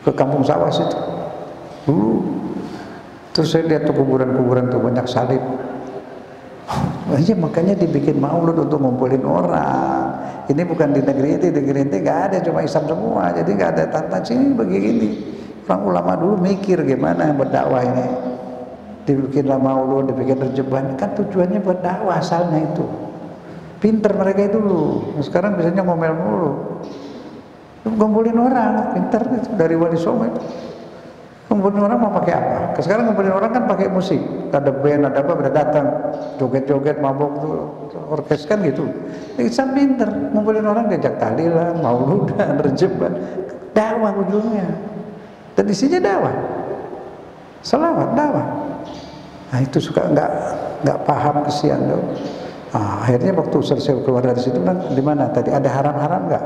ke kampung sawah situ dulu. Terus saya lihat tuh kuburan-kuburan tuh banyak salib. Makanya dibikin maulud untuk ngumpulin orang. Ini bukan di negeri ini nggak ada, cuma Islam semua. Jadi nggak ada tata sini begini. Orang ulama dulu mikir gimana berdakwah ini. Dibikinlah maulud, dibikin rejeban, kan tujuannya buat dakwah asalnya itu. Pinter mereka itu dulu. Sekarang biasanya ngomel mulu. Ngumpulin orang, pinter itu dari Wali Songo itu. Ngumpulin orang mau pakai apa? Sekarang ngumpulin orang kan pakai musik. Ada band, ada apa, pada datang joget-joget, mabok tuh, orkes kan gitu. Islam pinter, ngumpulin orang diajak tahlilan, mauludan, rejeban, dakwah ujungnya. Dan isinya dakwah, selawat, dakwah. Nah itu suka nggak paham kesian tuh. Nah, akhirnya waktu selesai keluar dari situ kan di mana tadi ada haram-haram nggak?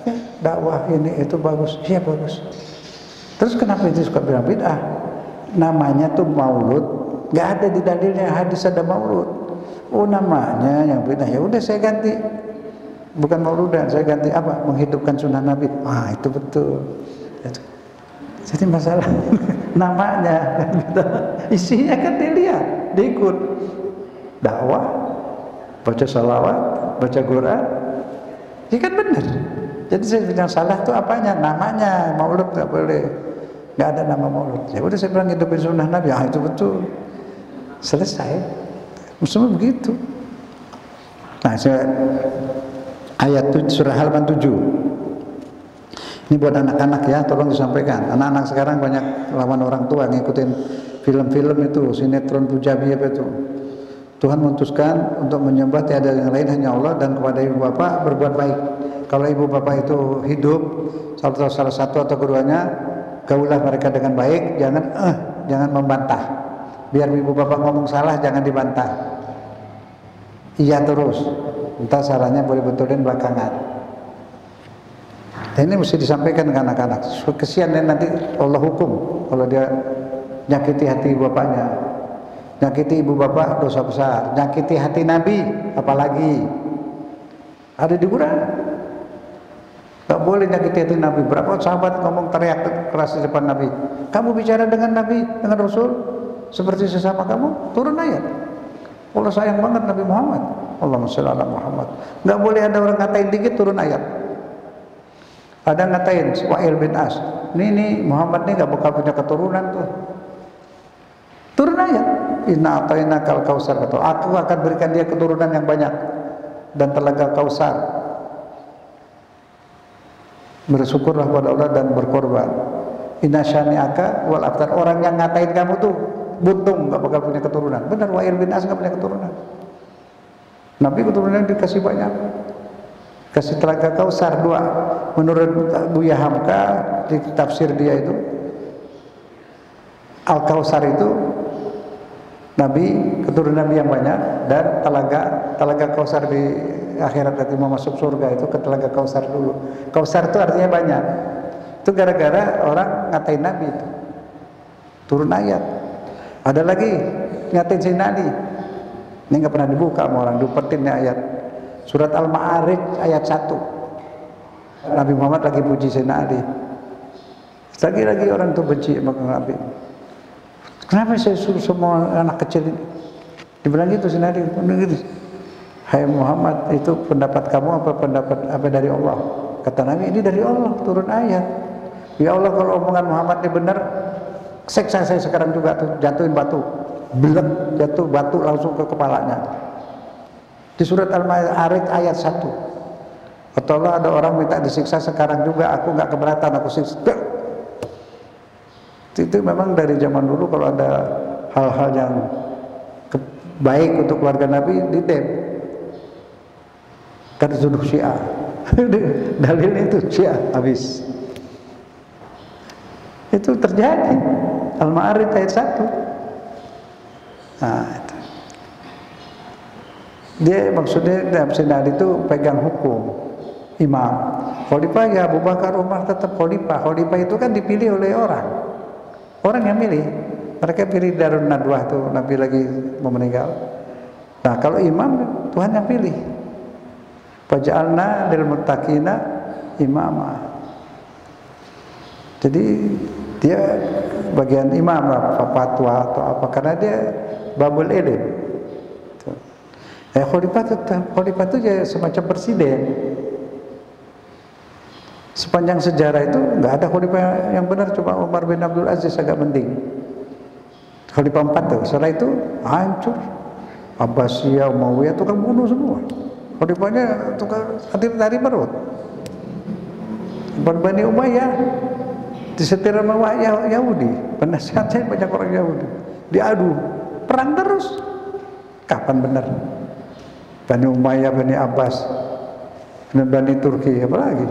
Ya, dakwah ini itu bagus, iya bagus. Terus kenapa itu suka bilang bid'ah? Namanya tuh maulud, nggak ada di dalilnya hadis ada maulud. Oh namanya yang bid'ah, ya udah saya ganti, bukan mauludan, saya ganti apa? Menghidupkan sunnah Nabi. Ah itu betul. Jadi masalah namanya, isinya kan dilihat, diikut dakwah, baca salawat, baca Quran, ya kan benar. Jadi saya bilang salah tuh apanya? Namanya, maulud nggak boleh. Nggak ada nama maulud. Ya udah saya bilang hidupin sunnah Nabi. Ah itu betul. Selesai. Semua begitu. Nah, ayat surah halaman 7. Ini buat anak-anak ya, tolong disampaikan. Anak-anak sekarang banyak lawan orang tua ngikutin film-film itu, sinetron pujabi apa itu. Tuhan memutuskan untuk menyembah tiada yang lain hanya Allah dan kepada ibu bapak berbuat baik. Kalau ibu bapak itu hidup, salah satu atau keduanya, gaulah mereka dengan baik, jangan membantah. Biar ibu bapak ngomong salah jangan dibantah. Iya terus. Entah salahnya boleh betulin belakangan. Dan ini mesti disampaikan ke anak-anak. Kesian nanti Allah hukum kalau dia nyakiti hati ibu bapaknya. Nyakiti ibu bapak dosa besar. Nyakiti hati Nabi apalagi. Ada di Quran. Tak boleh nyakiti hati Nabi. Berapa sahabat ngomong teriak keras di depan Nabi. Kamu bicara dengan Nabi, dengan Rasul seperti sesama kamu. Turun ayat. Allah sayang banget Nabi Muhammad. Allahumma sholli ala Muhammad. Nggak boleh ada orang ngatain dikit, turun ayat. Ada ngatain Wa'il bin As. Ini Muhammad ini nggak bakal punya keturunan tuh. Turun ayat. Inna atainakal kausar, kata aku akan berikan dia keturunan yang banyak dan telaga Kausar. Bersyukurlah kepada Allah dan berkorban. Inna syani'aka wal abtar. Orang yang ngatain kamu tuh buntung, nggak bakal punya keturunan. Benar, Wa'il bin As nggak punya keturunan. Nabi keturunan dikasih banyak. Kasih telaga Kausar 2. Menurut Buya Hamka di tafsir dia itu Al-Kausar itu Nabi, keturunan Nabi yang banyak, dan telaga Kausar di akhirat nanti mau masuk surga itu ke telaga Kausar dulu. Kausar itu artinya banyak. Itu gara-gara orang ngatain Nabi itu. Turun ayat. Ada lagi ngatain Sayyidina Ali. Ini nggak pernah dibuka sama orang, dupetin ayat. Surat Al-Ma'arij ayat 1. Nabi Muhammad lagi puji Sayyidina Ali. Lagi-lagi orang itu benci sama Nabi. Kenapa saya suruh semua anak kecil ini? Dibilang gitu Sayyidina Ali. Hai Muhammad, itu pendapat kamu apa pendapat apa dari Allah? Kata Nabi, ini dari Allah, turun ayat. Ya Allah, kalau omongan Muhammad ini benar, seksa saya sekarang juga tuh, jatuhin batu. Belek, jatuh batu langsung ke kepalanya. Di surat Al-Ma'arij ayat 1. Kata Allah, ada orang minta disiksa sekarang juga, aku nggak keberatan, aku siksa. Itu memang dari zaman dulu kalau ada hal-hal yang baik untuk keluarga Nabi didem. Kan tuduh Syiah. Dalilnya itu Syiah habis. Itu terjadi. Al-Ma'arij ayat 1. Nah, itu. Dia maksudnya Sayyidina Ali itu pegang hukum imam. Khalifah ya Abu Bakar, Umar tetap khalifah. Khalifah itu kan dipilih oleh orang. Orang yang milih. Mereka pilih Darun Nadwah tuh Nabi lagi mau meninggal. Nah, kalau imam Tuhan yang pilih. Faj'alna lil muttaqina imama. Jadi dia bagian imam lah, fatwa atau apa, karena dia babul ilim. Khalifah itu ya semacam presiden. Sepanjang sejarah itu nggak ada khalifah yang benar, cuma Umar bin Abdul Aziz agak mending. Khalifah 4 tuh, setelah itu hancur. Abbasiyah, Umayyah tukang bunuh semua. Khalifahnya tukang tari perut. Bani Umayyah disetir sama Yahudi, penasihatnya banyak orang Yahudi, diadu, perang terus. Kapan benar? Bani Umayyah, Bani Abbas, Bani Turki, apa lagi?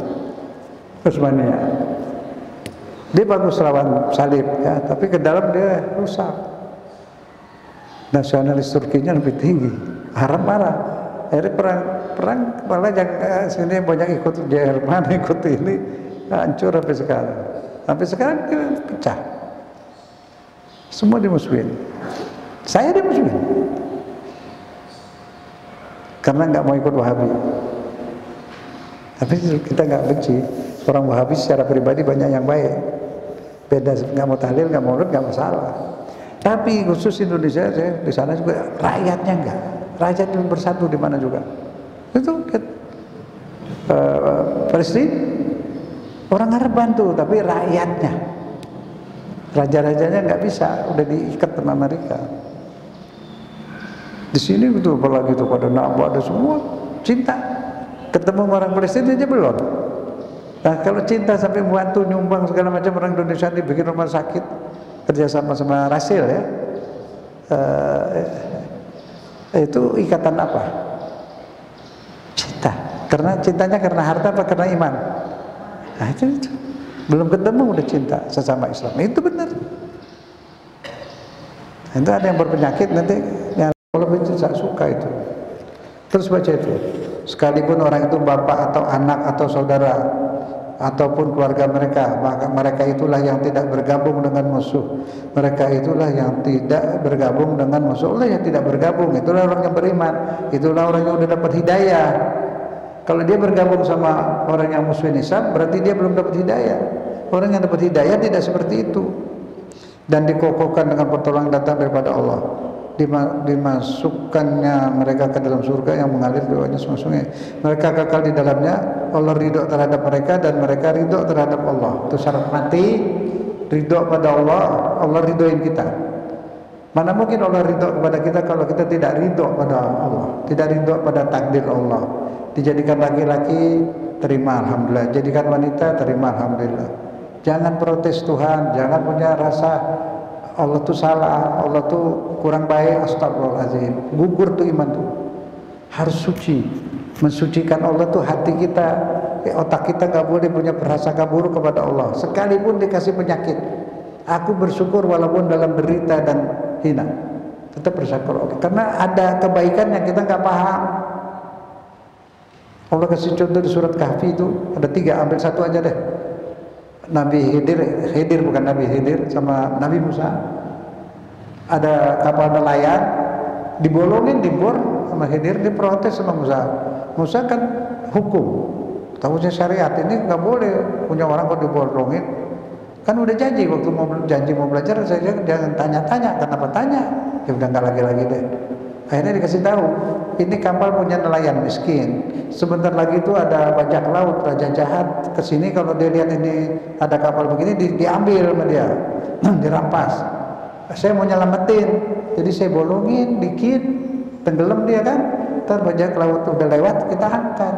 Utsmaniyah. Dia bagus lawan salib ya, tapi ke dalam dia rusak. Nasionalis Turkinya lebih tinggi, Arab marah. Akhirnya perang malah jangan sini banyak ikut Jerman, ikut ini, hancur sampai sekarang. Sampai sekarang dia pecah. Semua dimusuhin. Saya dimusuhin. Karena nggak mau ikut Wahabi. Tapi kita nggak benci. Orang Wahabi secara pribadi banyak yang baik. Beda, nggak mau tahlil, nggak mau urut, nggak masalah. Tapi khusus Indonesia, saya di sana juga rakyatnya enggak. Rakyat yang bersatu di mana juga. Itu Palestina orang Arab bantu, tapi rakyatnya, raja-rajanya nggak bisa, udah diikat sama Amerika. Di sini itu apalagi itu pada nambah ada semua cinta. Ketemu orang Palestina aja belum. Nah kalau cinta sampai membantu nyumbang segala macam, orang Indonesia dibikin rumah sakit kerjasama sama Rasil ya. Itu ikatan apa? Cinta. Karena cintanya karena harta apa karena iman? Nah itu. Belum ketemu udah cinta sesama Islam. Itu benar. Itu ada yang berpenyakit nanti yang kalau benci saya suka itu. Terus baca itu. Sekalipun orang itu bapak atau anak atau saudara ataupun keluarga mereka, maka mereka itulah yang tidak bergabung dengan musuh. Mereka itulah yang tidak bergabung dengan musuh. Allah yang tidak bergabung, itulah orang yang beriman. Itulah orang yang sudah dapat hidayah. Kalau dia bergabung sama orang yang musuh Islam, berarti dia belum dapat hidayah. Orang yang dapat hidayah tidak seperti itu. Dan dikokohkan dengan pertolongan datang daripada Allah. Dimasukkannya mereka ke dalam surga yang mengalir di bawahnya semua sungai. Mereka kekal di dalamnya. Allah ridho terhadap mereka dan mereka ridho terhadap Allah. Itu syarat mati. Ridho pada Allah, Allah ridhoin kita. Mana mungkin Allah ridho kepada kita kalau kita tidak ridho pada Allah, tidak ridho pada takdir Allah. Dijadikan laki-laki, terima alhamdulillah. Jadikan wanita, terima alhamdulillah. Jangan protes Tuhan, jangan punya rasa Allah tuh salah, Allah tuh kurang baik, astagfirullahaladzim. Gugur tuh iman tuh. Harus suci. Mensucikan Allah tuh hati kita, otak kita gak boleh punya prasangka buruk kepada Allah. Sekalipun dikasih penyakit, aku bersyukur walaupun dalam derita dan hina. Tetap bersyukur Allah. Karena ada kebaikan yang kita gak paham. Allah kasih contoh di surat Kahfi itu ada 3, ambil satu aja deh. Nabi Khidir bukan Nabi Khidir sama Nabi Musa. Ada kapal nelayan dibolongin, dibor sama Khidir, diprotes sama Musa. Musa kan hukum, tahunya syariat, ini nggak boleh punya orang kok dibolongin. Kan udah janji waktu mau belajar, saya jangan tanya-tanya. Kenapa tanya? Ya udah nggak lagi-lagi deh. Akhirnya dikasih tahu, ini kapal punya nelayan miskin. Sebentar lagi itu ada bajak laut, raja jahat kesini. Kalau dia lihat ini ada kapal begini, diambil sama dia, dirampas. Saya mau nyelamatin, jadi saya bolongin dikit, tenggelam dia kan. Ntar bajak laut udah lewat, kita angkat,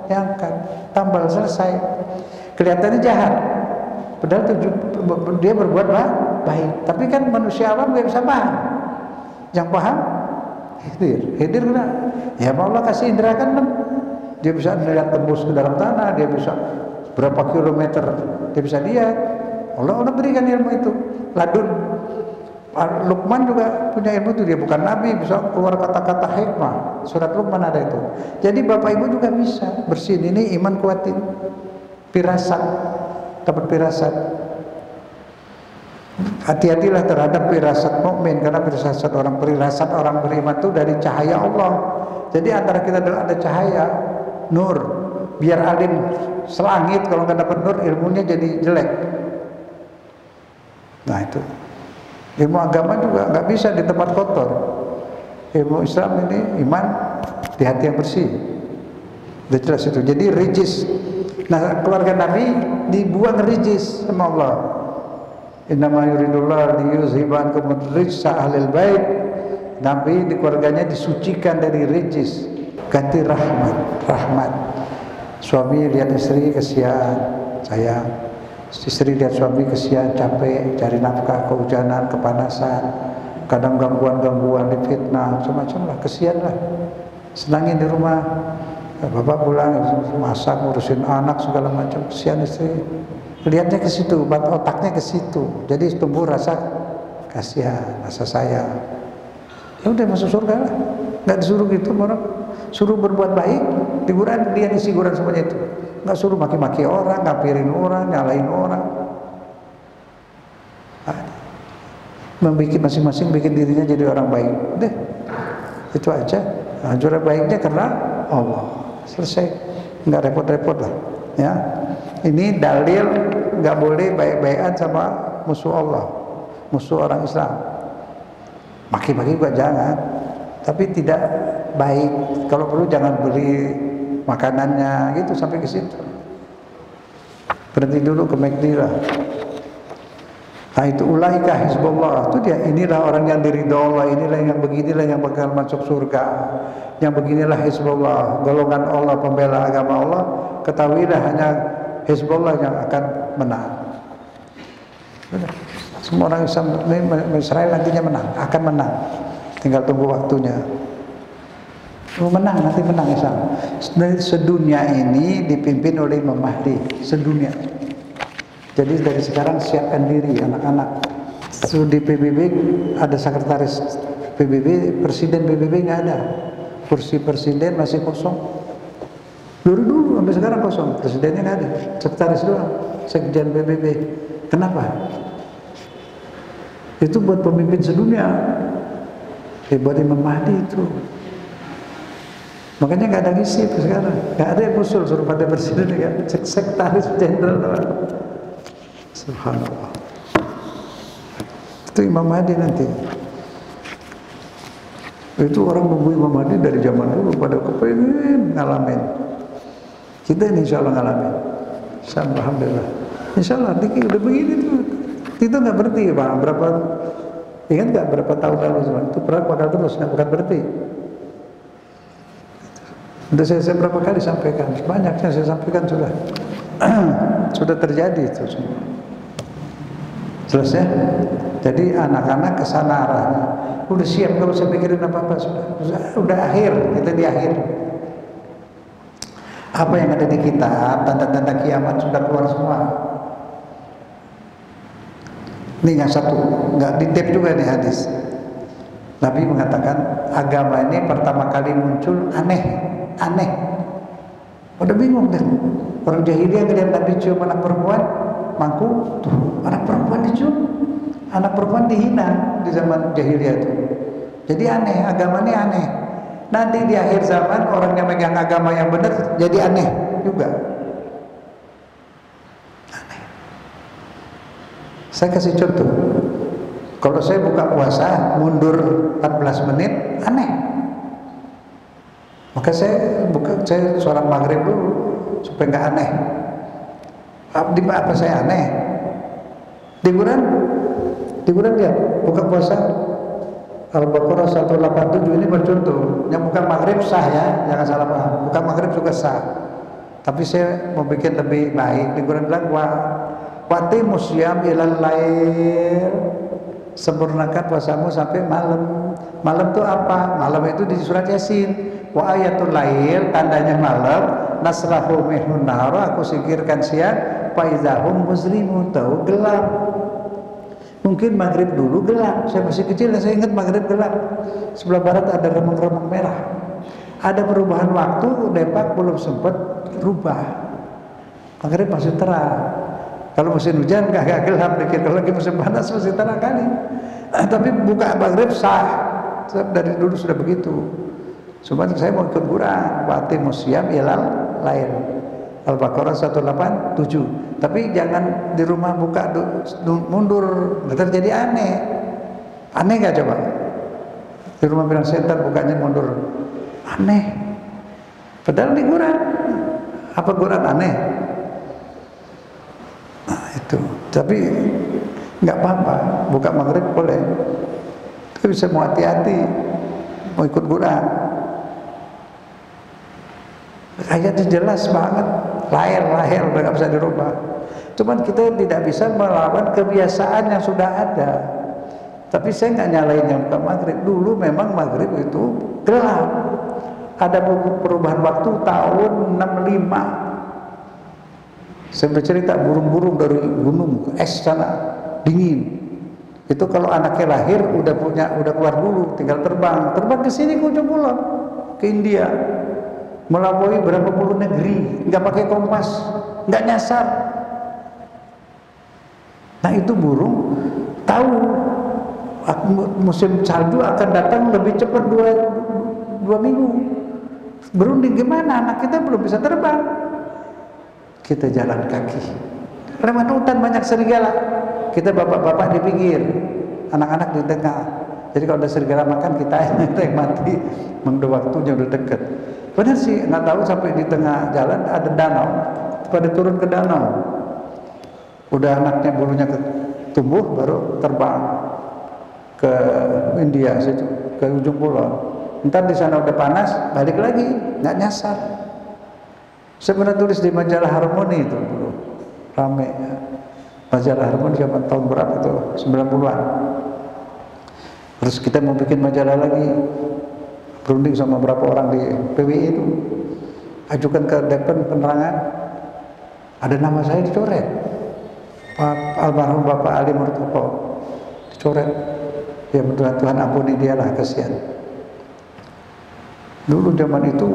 diangkat, tambal selesai. Kelihatannya jahat, padahal dia berbuat baik. Tapi kan manusia awam nggak bisa paham. Yang paham Khidir kena. Ya Allah kasih indera kan, dia bisa melihat tembus ke dalam tanah, dia bisa berapa kilometer, dia bisa lihat. Allah berikan ilmu itu. Ladun Luqman juga punya ilmu itu, dia bukan nabi, bisa keluar kata-kata hikmah. Surat Luqman ada itu. Jadi bapak ibu juga bisa bersihin ini, iman kuatin, firasat, dapat firasat. Hati-hatilah terhadap firasat mukmin, karena firasat orang beriman itu dari cahaya Allah. Jadi antara kita ada cahaya, nur. Biar alim selangit, kalau nggak dapat nur ilmunya jadi jelek. Nah itu ilmu agama juga nggak bisa di tempat kotor. Ilmu Islam ini iman di hati yang bersih. Udah jelas itu. Jadi rijis. Nah keluarga Nabi dibuang rijis sama Allah. Innama yuridullah liyuzhiban ankum rijsa ahlil bait. Nabi di keluarganya disucikan dari rijis, ganti rahmat. Suami lihat istri kesian, sayang. Istri lihat suami kesian, capek, cari nafkah, kehujanan, kepanasan, kadang gangguan-gangguan, difitnah, macam-macam lah, kesian lah. Senangin di rumah. Bapak pulang masak, ngurusin anak segala macam, kesian istri. Lihatnya ke situ, otaknya ke situ. Jadi tumbuh rasa kasihan, rasa sayang. Ya udah masuk surga lah. Nggak disuruh gitu orang. Suruh berbuat baik, liburan dia isi liburan semuanya itu. Nggak suruh maki-maki orang, ngapirin orang, nyalain orang. Membikin masing-masing bikin dirinya jadi orang baik. Deh, itu aja. Nah, cara baiknya karena Allah. Selesai, nggak repot-repot lah. Ya, ini dalil nggak boleh baik-baikan sama musuh Allah, musuh orang Islam. Maki-maki juga jangan, tapi tidak baik. Kalau perlu jangan beli makanannya gitu sampai ke situ. Berhenti dulu ke McD lah. Nah itu ulaika hizbullah, itu dia. Inilah orang yang diridho Allah, inilah yang beginilah yang bakal masuk surga. Yang beginilah hizbullah, golongan Allah, pembela agama Allah. Ketahuilah hanya hizbullah yang akan menang. Benar. Semua orang Islam Israel nantinya menang, akan menang. Tinggal tunggu waktunya. Menang, nanti menang Islam. Sedunia ini dipimpin oleh Imam Mahdi, sedunia. Jadi dari sekarang siapkan diri anak-anak. Di PBB ada sekretaris PBB, presiden PBB nggak ada. Kursi presiden masih kosong. Dulu sampai sekarang kosong, presidennya nggak ada. Sekretaris doang, sekjen PBB. Kenapa? Itu buat pemimpin sedunia. Buat Imam Mahdi itu. Makanya nggak ada ngisi sekarang. Nggak ada yang usul suruh pada presiden ya. Sekretaris jenderal. Subhanallah. Itu Imam Mahdi nanti. Itu orang nunggu Imam Mahdi dari zaman dulu pada kepengen ngalamin. Kita ini insya Allah ngalamin. Alhamdulillah. Insya Allah nanti udah begini tuh. Itu nggak berhenti Pak. Ingat nggak berapa tahun lalu itu perang bakal terus, nggak bakal berhenti. Udah saya berapa kali sampaikan, banyaknya saya sampaikan sudah. Sudah terjadi itu semua. Selesai. Jadi anak-anak kesana arahnya. Udah siap, kalau saya pikirin apa-apa sudah akhir, kita di akhir. Apa yang ada di kitab, tanda-tanda kiamat sudah keluar semua. Ini yang satu, nggak di tape juga nih hadis. Nabi mengatakan agama ini pertama kali muncul aneh. Udah bingung deh. Orang jahiliyah ngeliat Nabi cium anak perempuan, mangku, tuh anak perempuan dicium, anak perempuan dihina di zaman jahiliyah itu. Jadi aneh, agama ini aneh. Nanti di akhir zaman orang yang megang agama yang benar jadi aneh juga. Aneh. Saya kasih contoh. Kalau saya buka puasa mundur 14 menit, aneh. Maka saya sholat maghrib dulu supaya nggak aneh. Apa saya aneh? Di Quran dia buka puasa Al-Baqarah 187 ini bercontoh. Yang bukan maghrib sah ya, jangan salah paham. Bukan maghrib juga sah. Tapi saya mau bikin lebih baik. Di Quran bilang wati musyam ilal lail, sempurnakan puasamu sampai malam. Malam itu apa? Malam itu di surat Yasin. Wa ayatul lail, tandanya malam, nasrahu minhun nahara, aku singkirkan siang, faizahum muslimun, tahu gelap. Mungkin maghrib dulu gelap. Saya masih kecil dan saya ingat maghrib gelap. Sebelah barat ada remang-remang merah. Ada perubahan waktu, Depak belum sempat rubah. Maghrib masih terang. Kalau musim hujan agak gelap dikit. Kalau lagi musim panas masih terang kali. Tapi buka maghrib sah. Dari dulu sudah begitu. Cuma saya mau ikut Quran. Wati musyam ilal lail. Al-Baqarah 187. Tapi jangan di rumah buka mundur, ntar jadi aneh. Aneh gak coba? Di rumah bilang setan bukanya mundur, aneh. Padahal di Quran, apa Quran aneh? Nah itu. Tapi nggak apa-apa, buka maghrib boleh. Tapi bisa mau hati-hati, mau ikut Quran. Ayatnya jelas banget, lahir udah nggak bisa dirubah. Cuman kita tidak bisa melawan kebiasaan yang sudah ada. Tapi saya nggak nyalain yang buka maghrib. Dulu memang maghrib itu gelap. Ada perubahan waktu tahun 65. Saya bercerita burung-burung dari gunung es sana dingin. Itu kalau anaknya lahir udah keluar dulu, tinggal terbang ke sini ke ujung kulon, ke India, melalui berapa puluh negeri, nggak pakai kompas, nggak nyasar. Nah itu burung tahu musim salju akan datang lebih cepat dua minggu. Berunding gimana? Anak kita belum bisa terbang. Kita jalan kaki. Lewat hutan banyak serigala. Kita bapak-bapak di pinggir, anak-anak di tengah. Jadi kalau ada serigala makan kita yang mati. Udah waktunya udah deket. Benar sih, nggak tahu sampai di tengah jalan ada danau. Pada turun ke danau. Udah anaknya bulunya tumbuh baru terbang ke India situ, ke ujung pulau. Ntar di sana udah panas, balik lagi, nggak nyasar. Saya pernah tulis di majalah Harmoni itu dulu, rame. Majalah Harmoni zaman tahun berapa tuh? 90-an. Terus kita mau bikin majalah lagi, berunding sama berapa orang di PWI itu, ajukan ke Dewan Penerangan, ada nama saya dicoret. Almarhum Bapak Ali Murtoko dicoret. Ya Tuhan ampuni dia lah, kasihan. Dulu zaman itu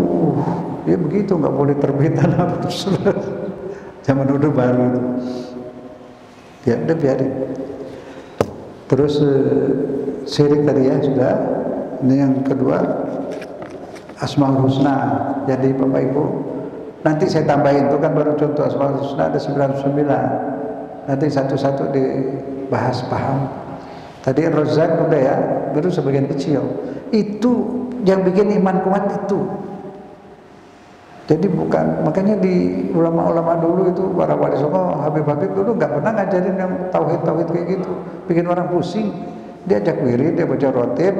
ya begitu, nggak boleh terbitan apa. Zaman udah baru itu. Ya udah biarin. Terus syirik tadi ya sudah. Ini yang kedua Asmaul Husna. Jadi Bapak Ibu, nanti saya tambahin, itu kan baru contoh. Asmaul Husna ada 99. Nanti satu-satu dibahas paham. Tadi Rozak udah ya, baru sebagian kecil. Itu yang bikin iman kuat itu. Jadi bukan, makanya di ulama-ulama dulu itu, para wali songo, Habib-habib dulu nggak pernah ngajarin yang tauhid-tauhid kayak gitu. Bikin orang pusing. Dia ajak wirid, dia baca rotib,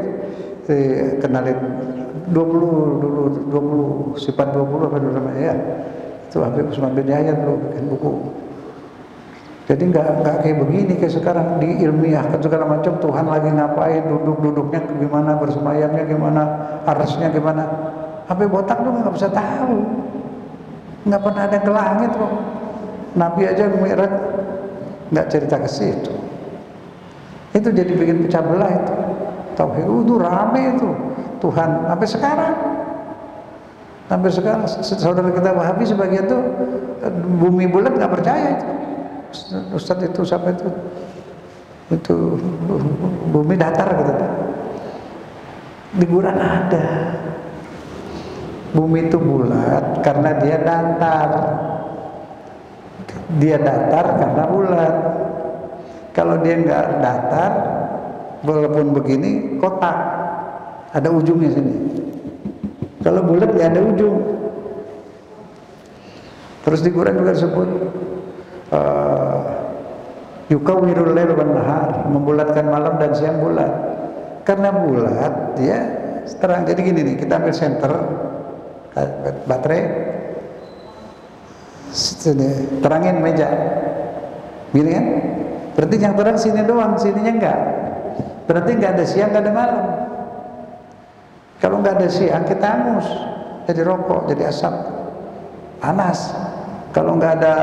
kenalin 20 sifat 20 apa dulu namanya ya. Itu Habib Usman bin Yahya dulu bikin buku. Jadi nggak kayak begini kayak sekarang diilmiahkan segala macam. Tuhan lagi ngapain, duduknya gimana, bersemayamnya gimana, arasnya gimana. Sampai botak tuh nggak bisa tahu. Nggak pernah ada ke langit kok. Nabi aja Mi'raj nggak cerita ke situ. Itu jadi bikin pecah belah itu. Tauhid itu rame itu. Tuhan sampai sekarang. Sampai sekarang saudara kita Wahabi sebagian tuh bumi bulat nggak percaya itu. Ustadz itu sampai itu bumi datar gitu. Di Quran ada bumi itu bulat karena dia datar. Dia datar karena bulat. Kalau dia nggak datar, walaupun begini kotak, ada ujungnya sini. Kalau bulat nggak ada ujung. Terus di Quran juga disebut yukawwirul lail wan nahar, membulatkan malam dan siang bulat. Karena bulat dia terang. Jadi gini nih, kita ambil senter baterai, terangin meja, gini kan? Berarti yang terang sini doang, sininya enggak. Berarti enggak ada siang, enggak ada malam. Kalau enggak ada siang kita hangus, jadi rokok, jadi asap, panas. Kalau nggak ada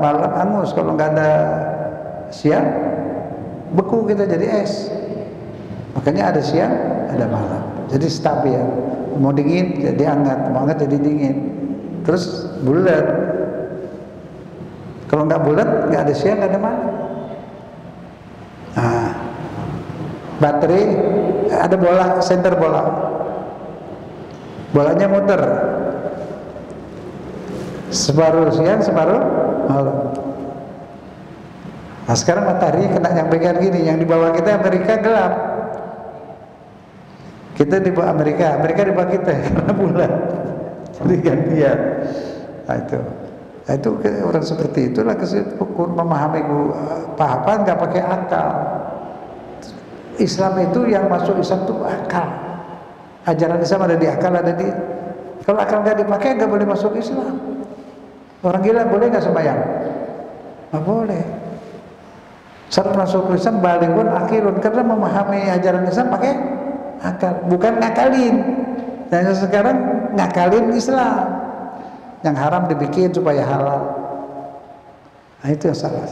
malam hangus, kalau nggak ada siang beku kita jadi es. Makanya ada siang, ada malam. Jadi stabil. Mau dingin jadi hangat, mau hangat jadi dingin. Terus bulat. Kalau nggak bulat, nggak ada siang, nggak ada malam. Nah, baterai ada bola, senter bola. Bolanya muter. separuh siang, separuh malam. Nah sekarang matahari kena yang bagian gini, yang di bawah kita Amerika gelap. Kita di bawah Amerika, Amerika di bawah kita karena bulan. Jadi gantian. Nah itu orang seperti itulah memahami pahaman nggak pakai akal. Islam itu yang masuk Islam itu akal. Ajaran Islam ada di akal, ada di. Kalau akal nggak dipakai nggak boleh masuk Islam. Orang gila boleh nggak sembahyang? Nggak boleh. Saat masuk Islam balighun akhirun, karena memahami ajaran Islam pakai akal, bukan ngakalin. Dan sekarang ngakalin Islam. Yang haram dibikin supaya halal. Nah itu yang salah.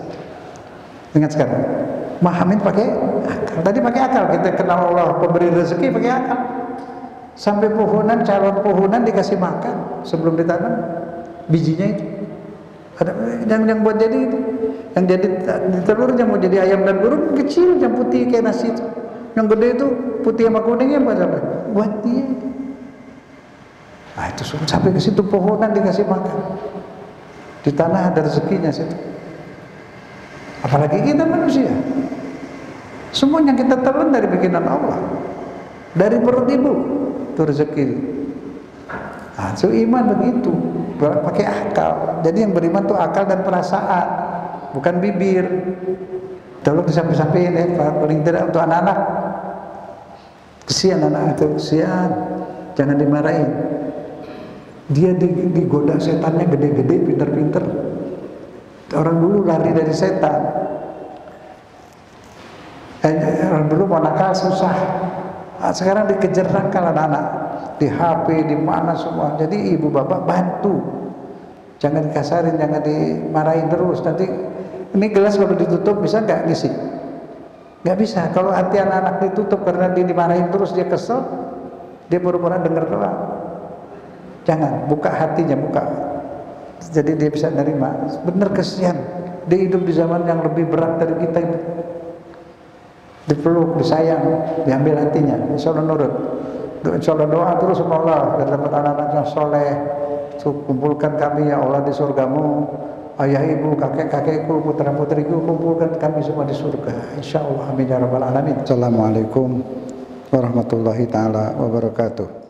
Ingat sekarang, mahamin pakai akal. Tadi pakai akal, kita kenal Allah pemberi rezeki pakai akal. Sampai pohonan, calon pohonan dikasih makan sebelum ditanam bijinya itu. Ada yang buat jadi itu, yang jadi di telurnya mau jadi ayam dan burung kecil, yang putih kayak nasi itu. Yang gede itu putih sama kuningnya buat apa? Buat dia. Nah itu sampai ke situ pohonan dikasih makan. Di tanah ada rezekinya situ. Apalagi kita manusia. Semua yang kita telan dari bikinan Allah. Dari perut ibu itu rezeki. Nah, so iman begitu, pakai akal. Jadi yang beriman tuh akal dan perasaan, bukan bibir. Tolong disampaikan ya, paling tidak untuk anak-anak. Kesian anak itu, kesian. Jangan dimarahin. Dia digoda setannya gede-gede, pinter-pinter. Orang dulu lari dari setan. Orang dulu mau nakal susah. Sekarang dikejar nakal anak-anak. Di HP, di mana semua. Jadi ibu bapak bantu. Jangan dikasarin, jangan dimarahin terus. Nanti ini gelas kalau ditutup bisa nggak ngisi? Nggak bisa. Kalau hati anak-anak ditutup karena dia dimarahin terus, dia kesel, dia pura-pura dengar doang. Jangan, buka hatinya, buka. Jadi dia bisa nerima. Bener kesian. Dia hidup di zaman yang lebih berat dari kita ini. Dipeluk, disayang, diambil hatinya. Insya Allah nurut. Insya Allah doa terus sama Allah. Dan dapat anak-anak yang soleh. Kumpulkan kami ya Allah di surgamu. Ayah ibu, kakek-kakekku, putra-putriku, kumpulkan kami semua di surga. Insya Allah. Amin ya rabbal alamin. Assalamualaikum warahmatullahi taala wabarakatuh.